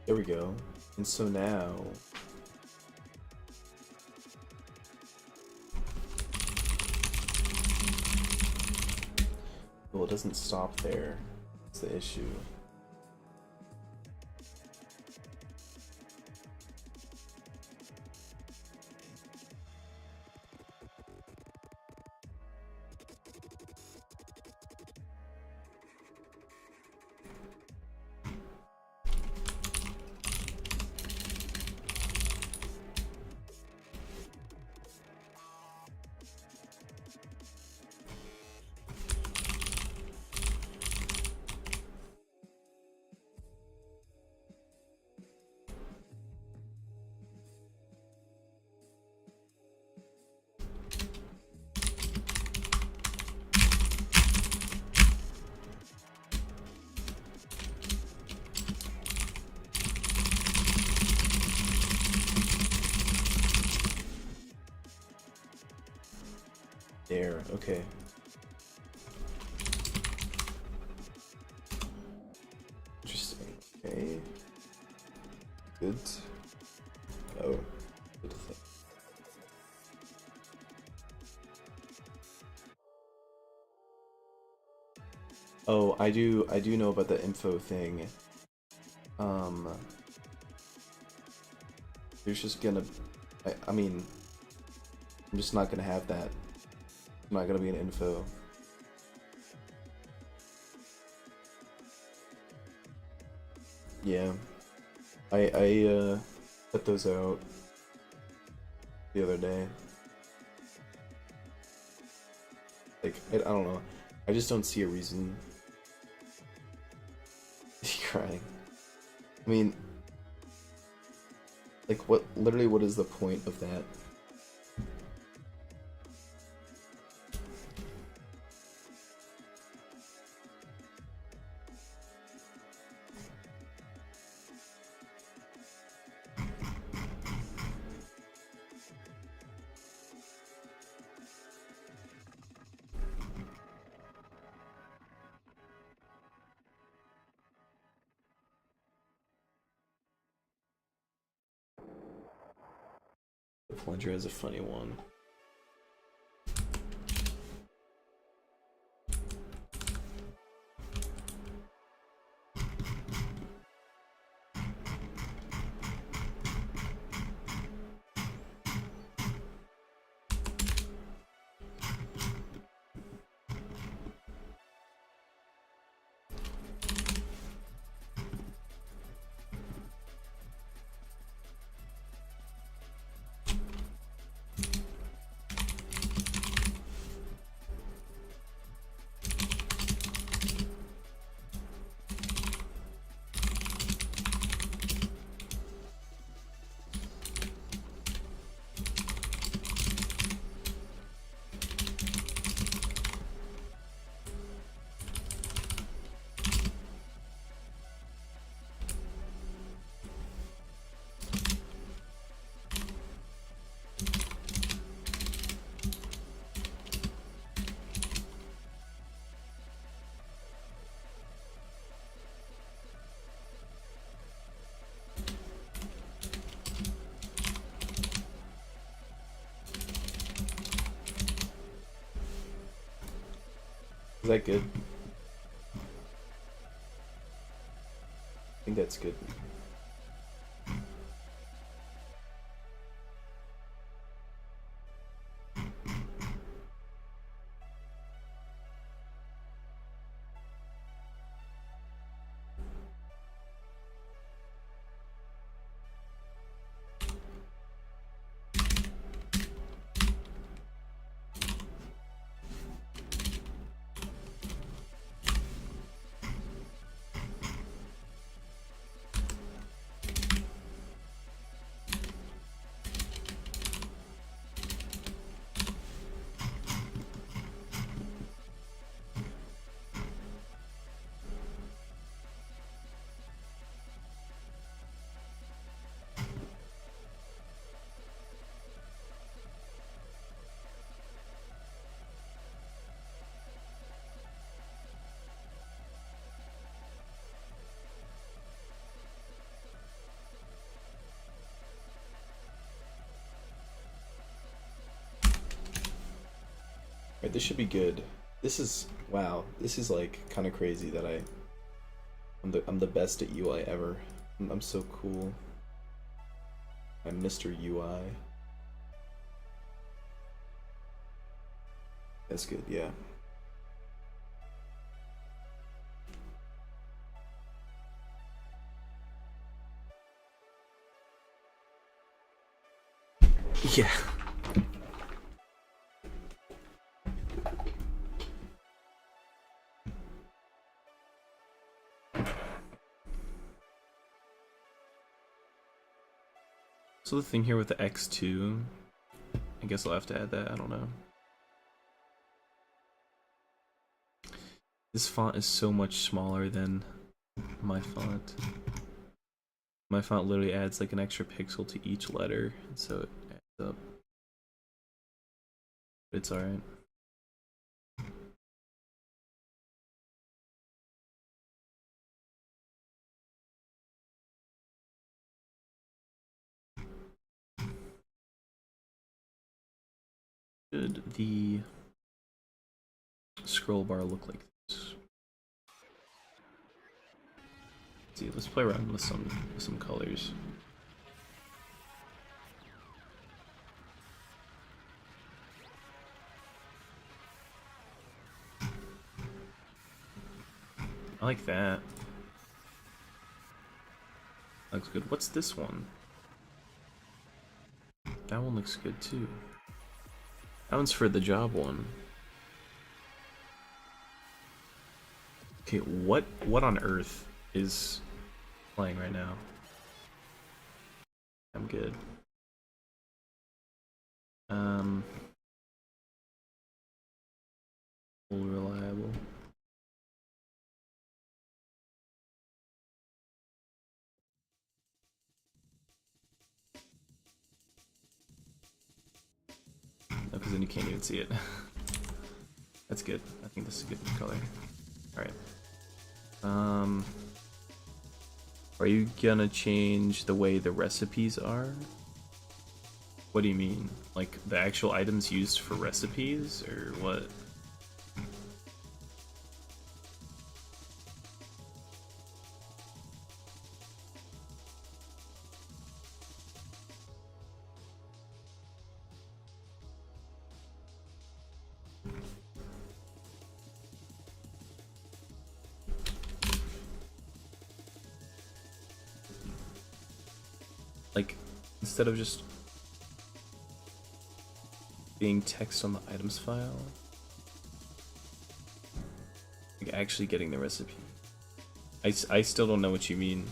There we go. And so now well, it doesn't stop there. That's the issue. There, okay. Interesting. Okay. Good. Oh, good thing. Oh, I do know about the info thing. Um, there's just gonna, I mean, I'm just not gonna have that. I'm not gonna be an info. Yeah, I put those out the other day. Like, I don't know. I just don't see a reason. He's crying. I mean, like, literally, what is the point of that? The plunger has a funny one. Is that good? I think that's good. Right, this should be good. This is wow. This is like kind of crazy that I'm the best at UI ever. I'm so cool. I'm Mr. UI. That's good. Yeah. Yeah. So the thing here with the X2, I guess I'll have to add that. I don't know. This font is so much smaller than my font. My font literally adds like an extra pixel to each letter, so it adds up. It's alright. Should the scroll bar look like this? Let's see, let's play around with some colors. I like that. Looks good. What's this one? That one looks good too. That one's for the job one. Okay, what on earth is playing right now? I'm good. Full reliable. No, because then you can't even see it. That's good. I think this is a good color. Alright. Are you gonna change the way the recipes are? What do you mean? Like the actual items used for recipes, or what? Like, instead of just being text on the items file, like actually getting the recipe. I still don't know what you mean.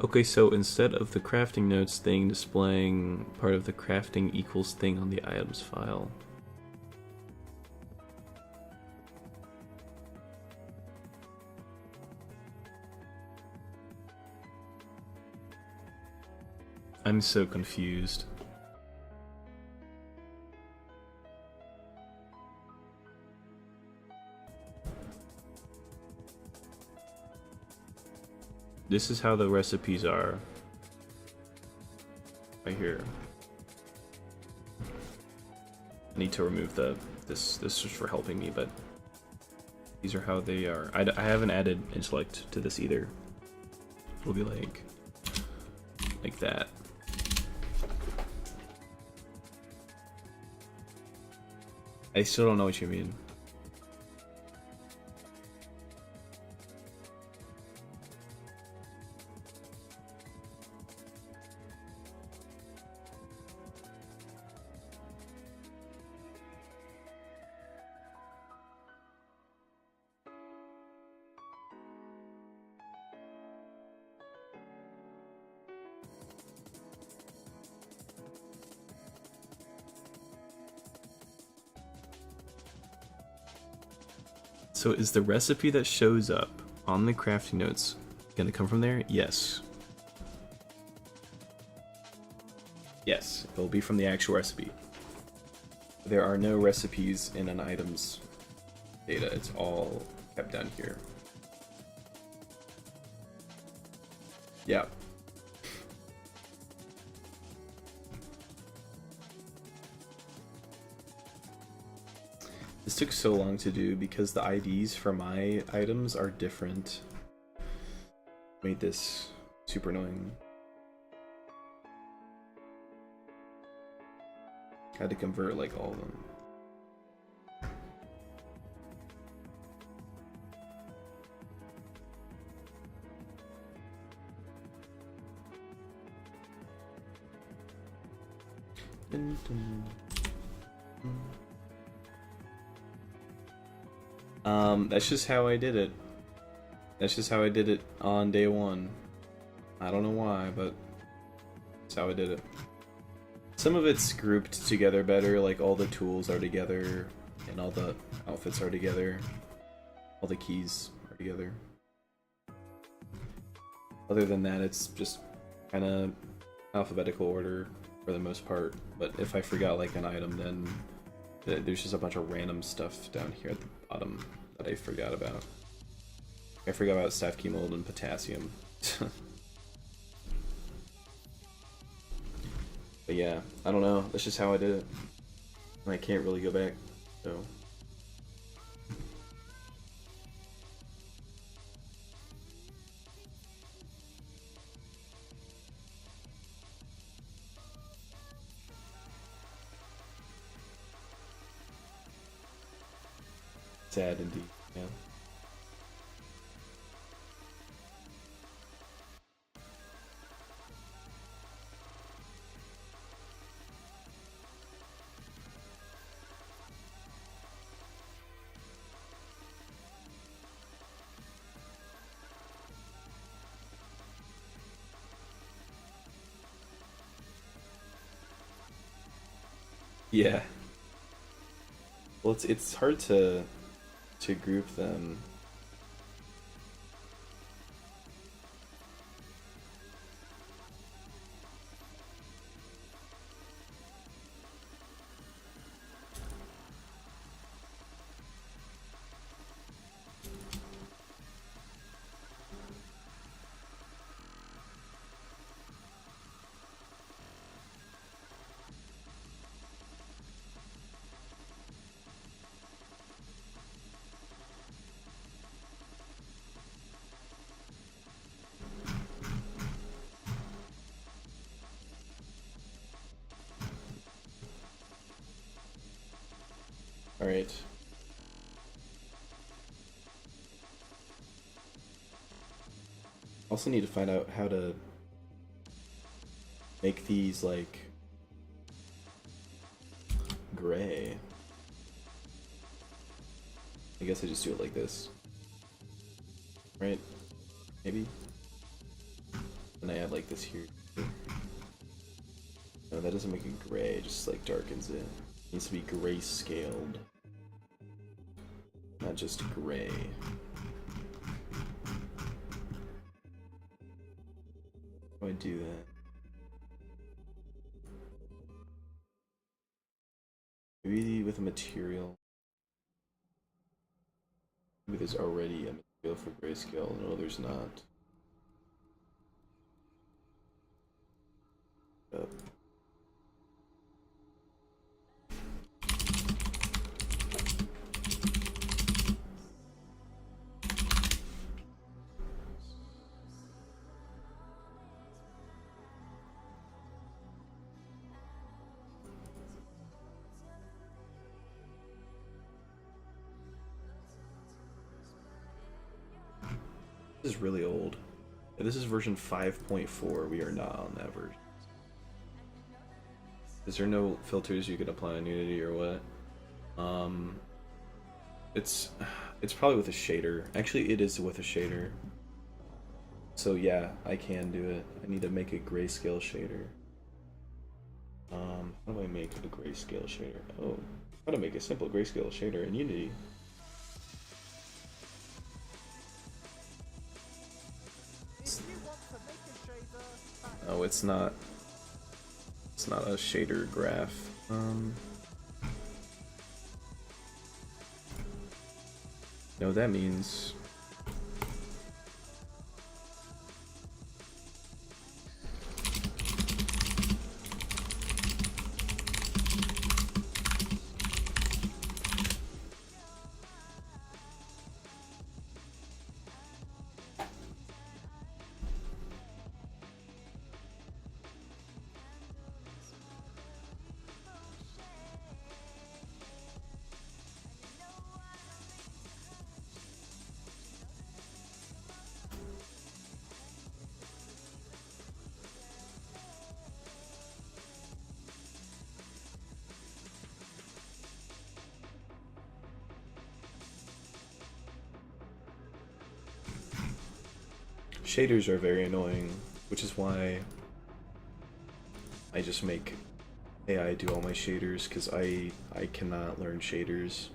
Okay, so instead of the crafting notes thing displaying part of the crafting equals thing on the items file. I'm so confused. This is how the recipes are. Right here. I need to remove this is for helping me, but these are how they are. I haven't added intellect to this either. It'll be like that. I still don't know what you mean. So is the recipe that shows up on the crafting notes gonna come from there? Yes. Yes, it'll be from the actual recipe. There are no recipes in an item's data. It's all kept down here. Yeah. This took so long to do because the IDs for my items are different. Made this super annoying. Had to convert like all of them. Dun, dun. That's just how I did it. That's just how I did it on day one. I don't know why, but that's how I did it. Some of it's grouped together better, like all the tools are together, and all the outfits are together. All the keys are together. Other than that, it's just kind of alphabetical order for the most part. But if I forgot like an item, then there's just a bunch of random stuff down here at the bottom that I forgot about. I forgot about staff key mold and potassium. But yeah, I don't know. That's just how I did it. I can't really go back, so. Sad indeed, yeah. Yeah. Well, it's hard to group them. All right. Also need to find out how to make these like gray. I guess I just do it like this. Right? Maybe? And I add like this here. No, that doesn't make it gray, it just like darkens it. It needs to be gray scaled. Not just gray. How do I do that? Maybe with a material. Maybe there's already a material for grayscale. No, there's not. Yep. This is really old. This is version 5.4. We are not on that version. Is there no filters you could apply on Unity or what? It's probably with a shader. Actually, it is with a shader. So yeah, I can do it. I need to make a grayscale shader. How do I make a grayscale shader? Oh, how to make a simple grayscale shader in Unity. Oh, it's not. It's not a shader graph. No, that means. Shaders are very annoying, which is why I just make AI do all my shaders, because I cannot learn shaders.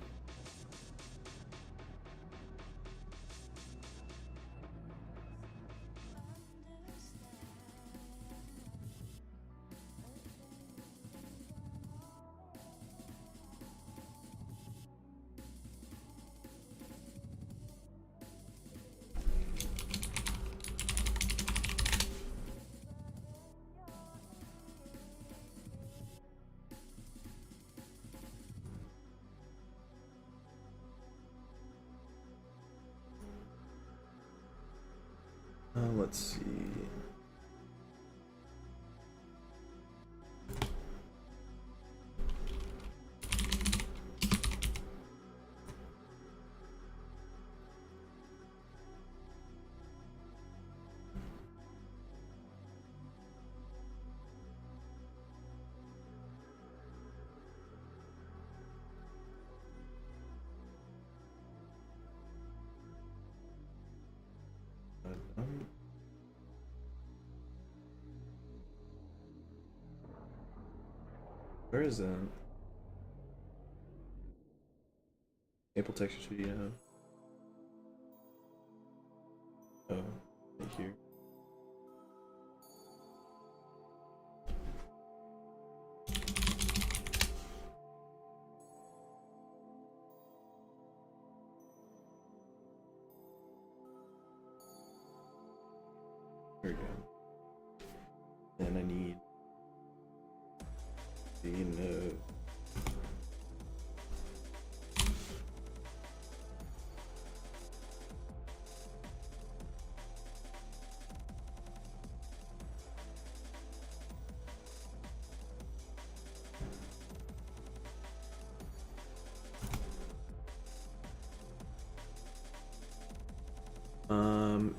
Let's see. Where is that? Maple Texture Studio. Oh, right here. There we go. Then I need the node.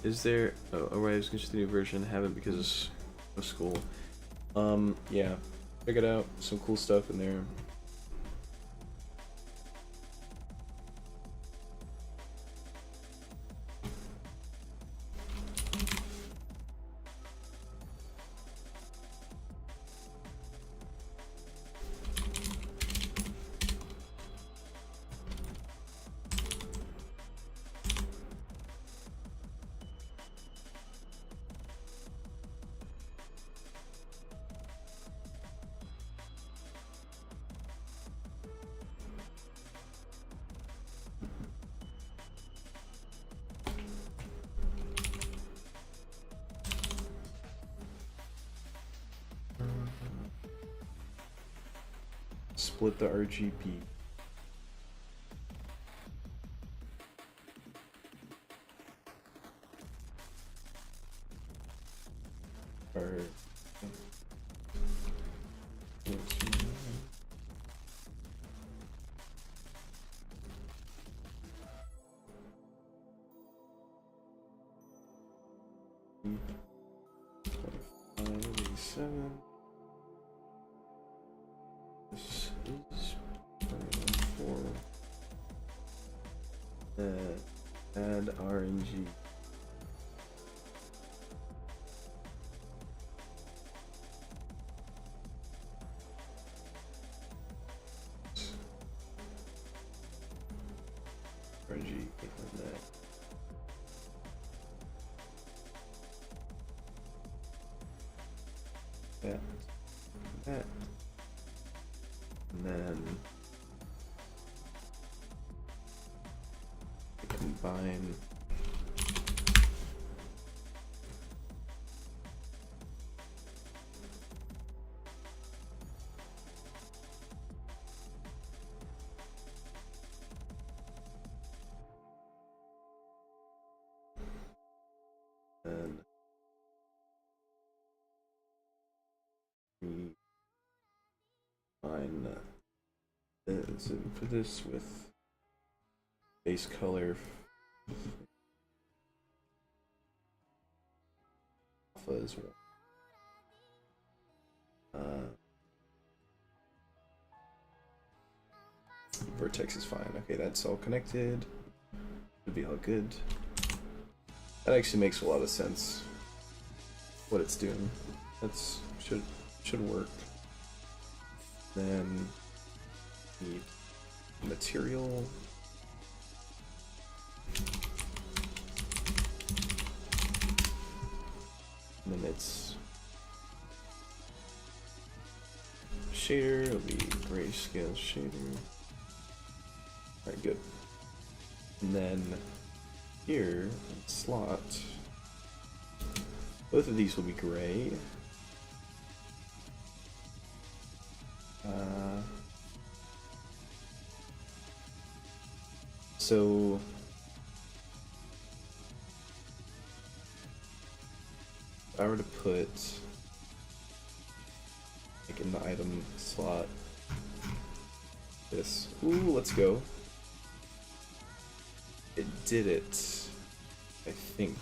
Is there? Oh, right. I was gonna just the new version. Haven't because of school. Yeah. Check it out. Some cool stuff in there. Split the RGB. Or seven. This is 4. Add RNG. RNG, click on that. That. And then combine and refine this and put this with base color alpha as well. Vertex is fine. Okay, that's all connected. Should be all good. That actually makes a lot of sense. What it's doing. That's should work. Then need material. And then it's shader, it'll be grayscale shader. Alright, good. And then here, slot, both of these will be gray. So if I were to put like in the item slot this, ooh, let's go. It did it, I think.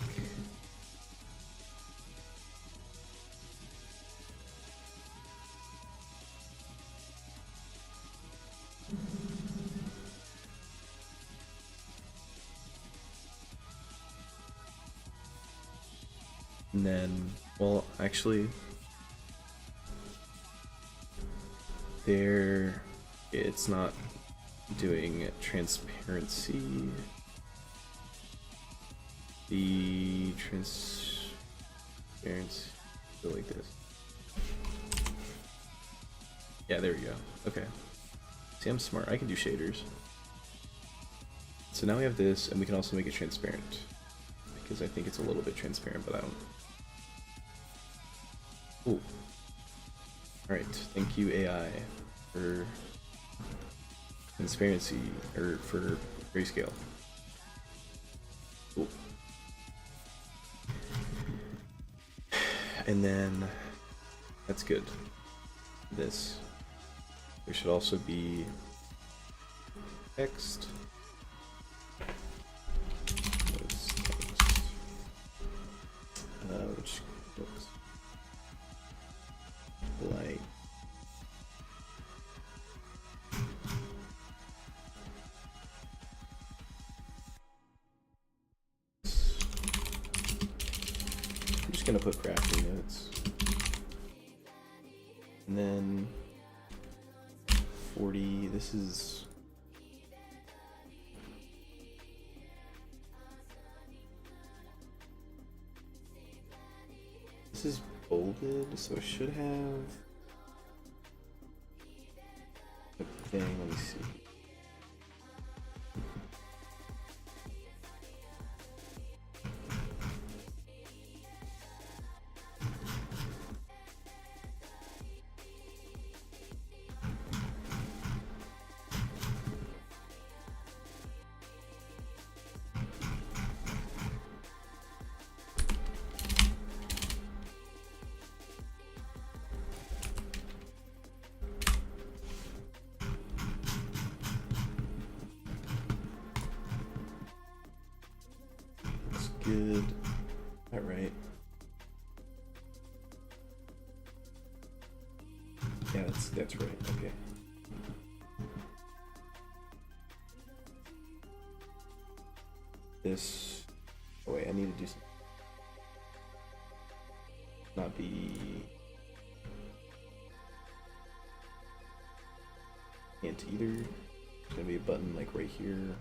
And then, well, actually, there, it's not doing transparency. The transparency, go like this. Yeah, there we go. Okay. See, I'm smart. I can do shaders. So now we have this, and we can also make it transparent. Because I think it's a little bit transparent, but I don't. Ooh. Alright, thank you AI for transparency, or for grayscale. Cool. And then, that's good. This. There should also be text. Which looks like I'm just gonna put crafting notes, and then 40. This is bolded, so it should have a thing. Let me see. Good. All right. Yeah, that's right. Okay. This. Oh wait, I need to do something. Not be. Can't either. There's gonna be a button like right here.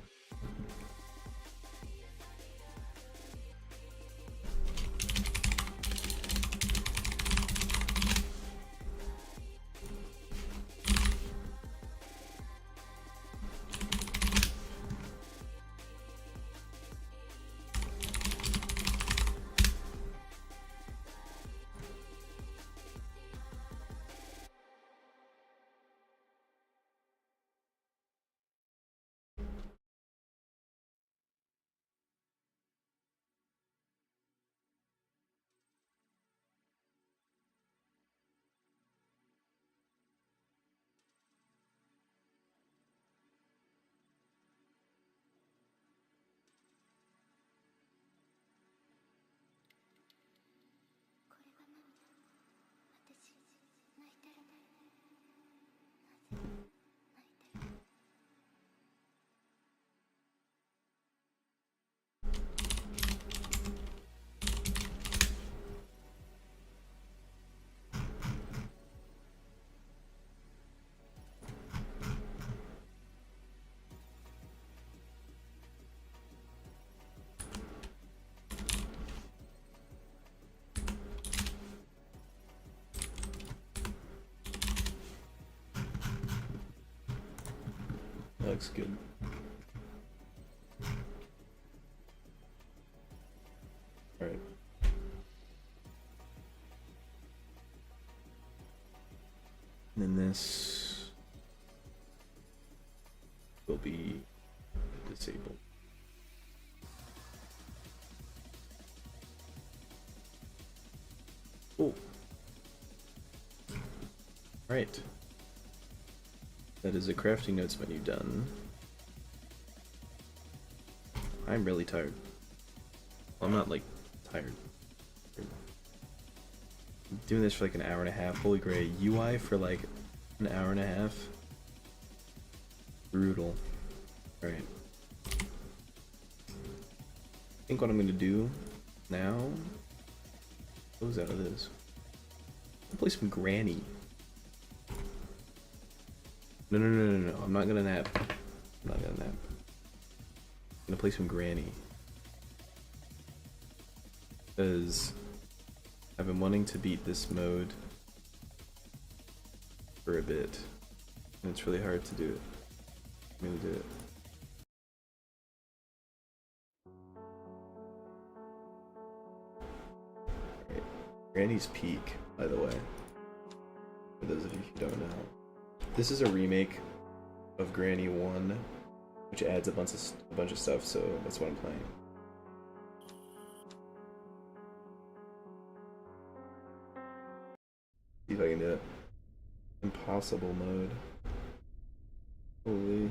looks good. Alright. And then this will be disabled. Oh. Right. That is a crafting notes menu done. I'm really tired. Well, I'm not like tired. I'm doing this for like an hour and a half. Holy great. UI for like an hour and a half. Brutal. Alright. I think what I'm gonna do now, close out of this. I'll play some Granny. No, I'm not gonna nap. I'm not gonna nap. I'm gonna play some Granny. Because I've been wanting to beat this mode for a bit. And it's really hard to do it. I'm gonna do it. Alright. Granny's Peak, by the way. For those of you who don't know. This is a remake of Granny 1, which adds a bunch of stuff, so that's what I'm playing. See if I can do it. Impossible mode. Holy.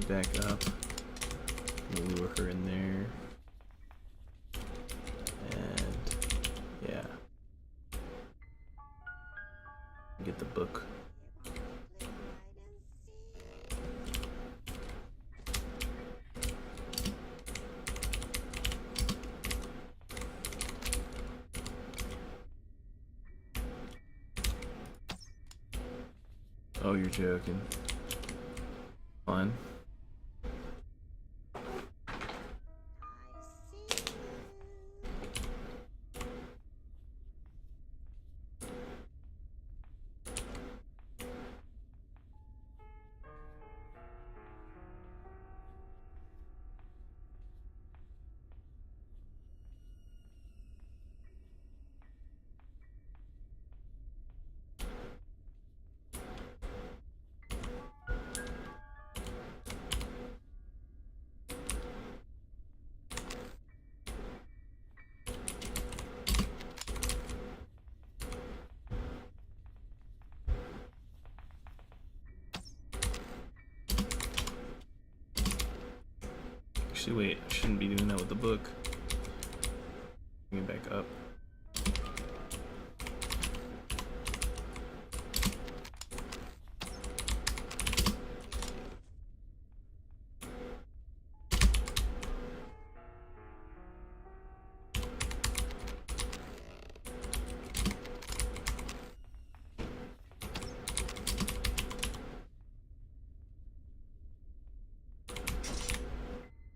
Back up. We'll lure her in there. And yeah. Get the book. Oh, you're joking. Fine. Actually, wait, I shouldn't be doing that with the book. Bring it back up.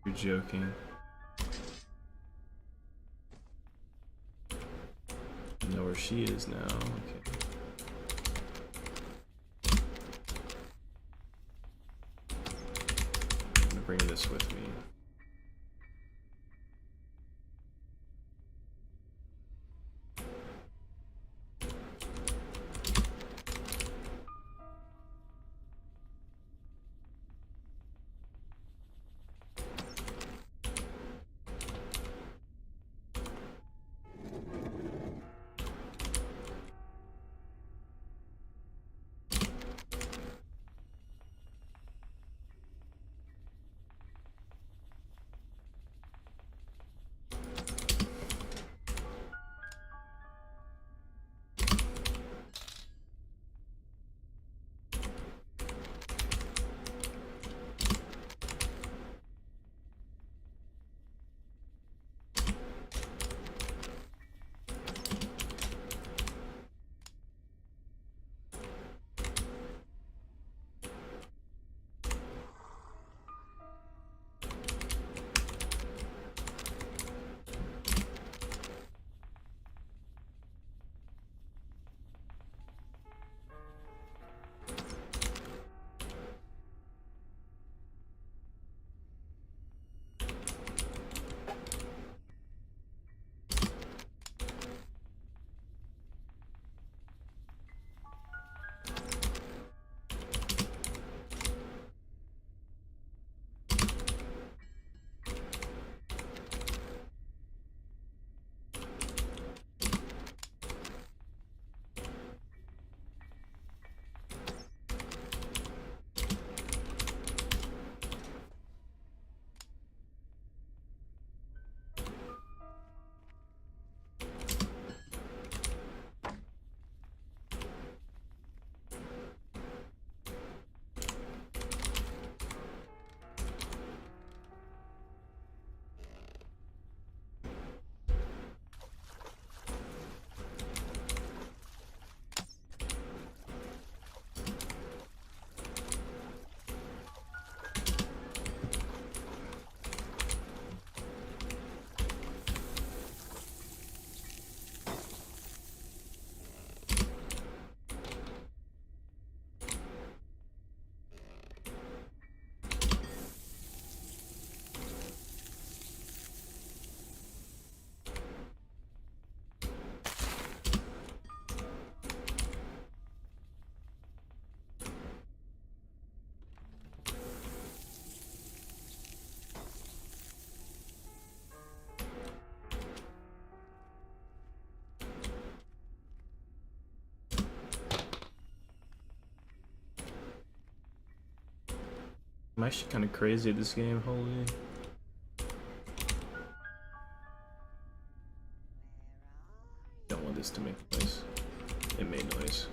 You're joking. know where she is now. Okay. I'm gonna bring this with me. I'm actually kind of crazy at this game, holy. Don't want this to make noise. It made noise.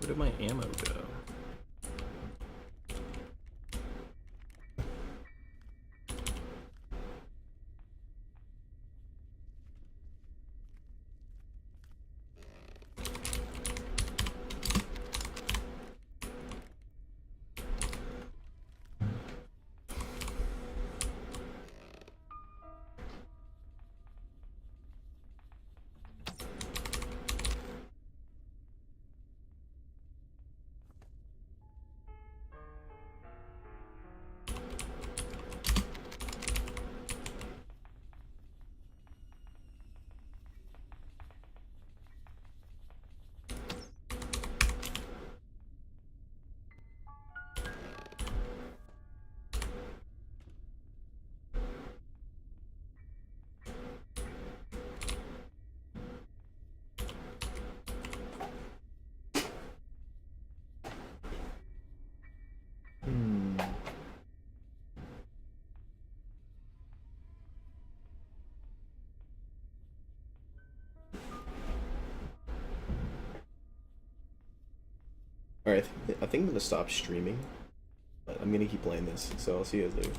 Where did my ammo go? Alright, I think I'm gonna stop streaming. But I'm gonna keep playing this, so I'll see you guys later.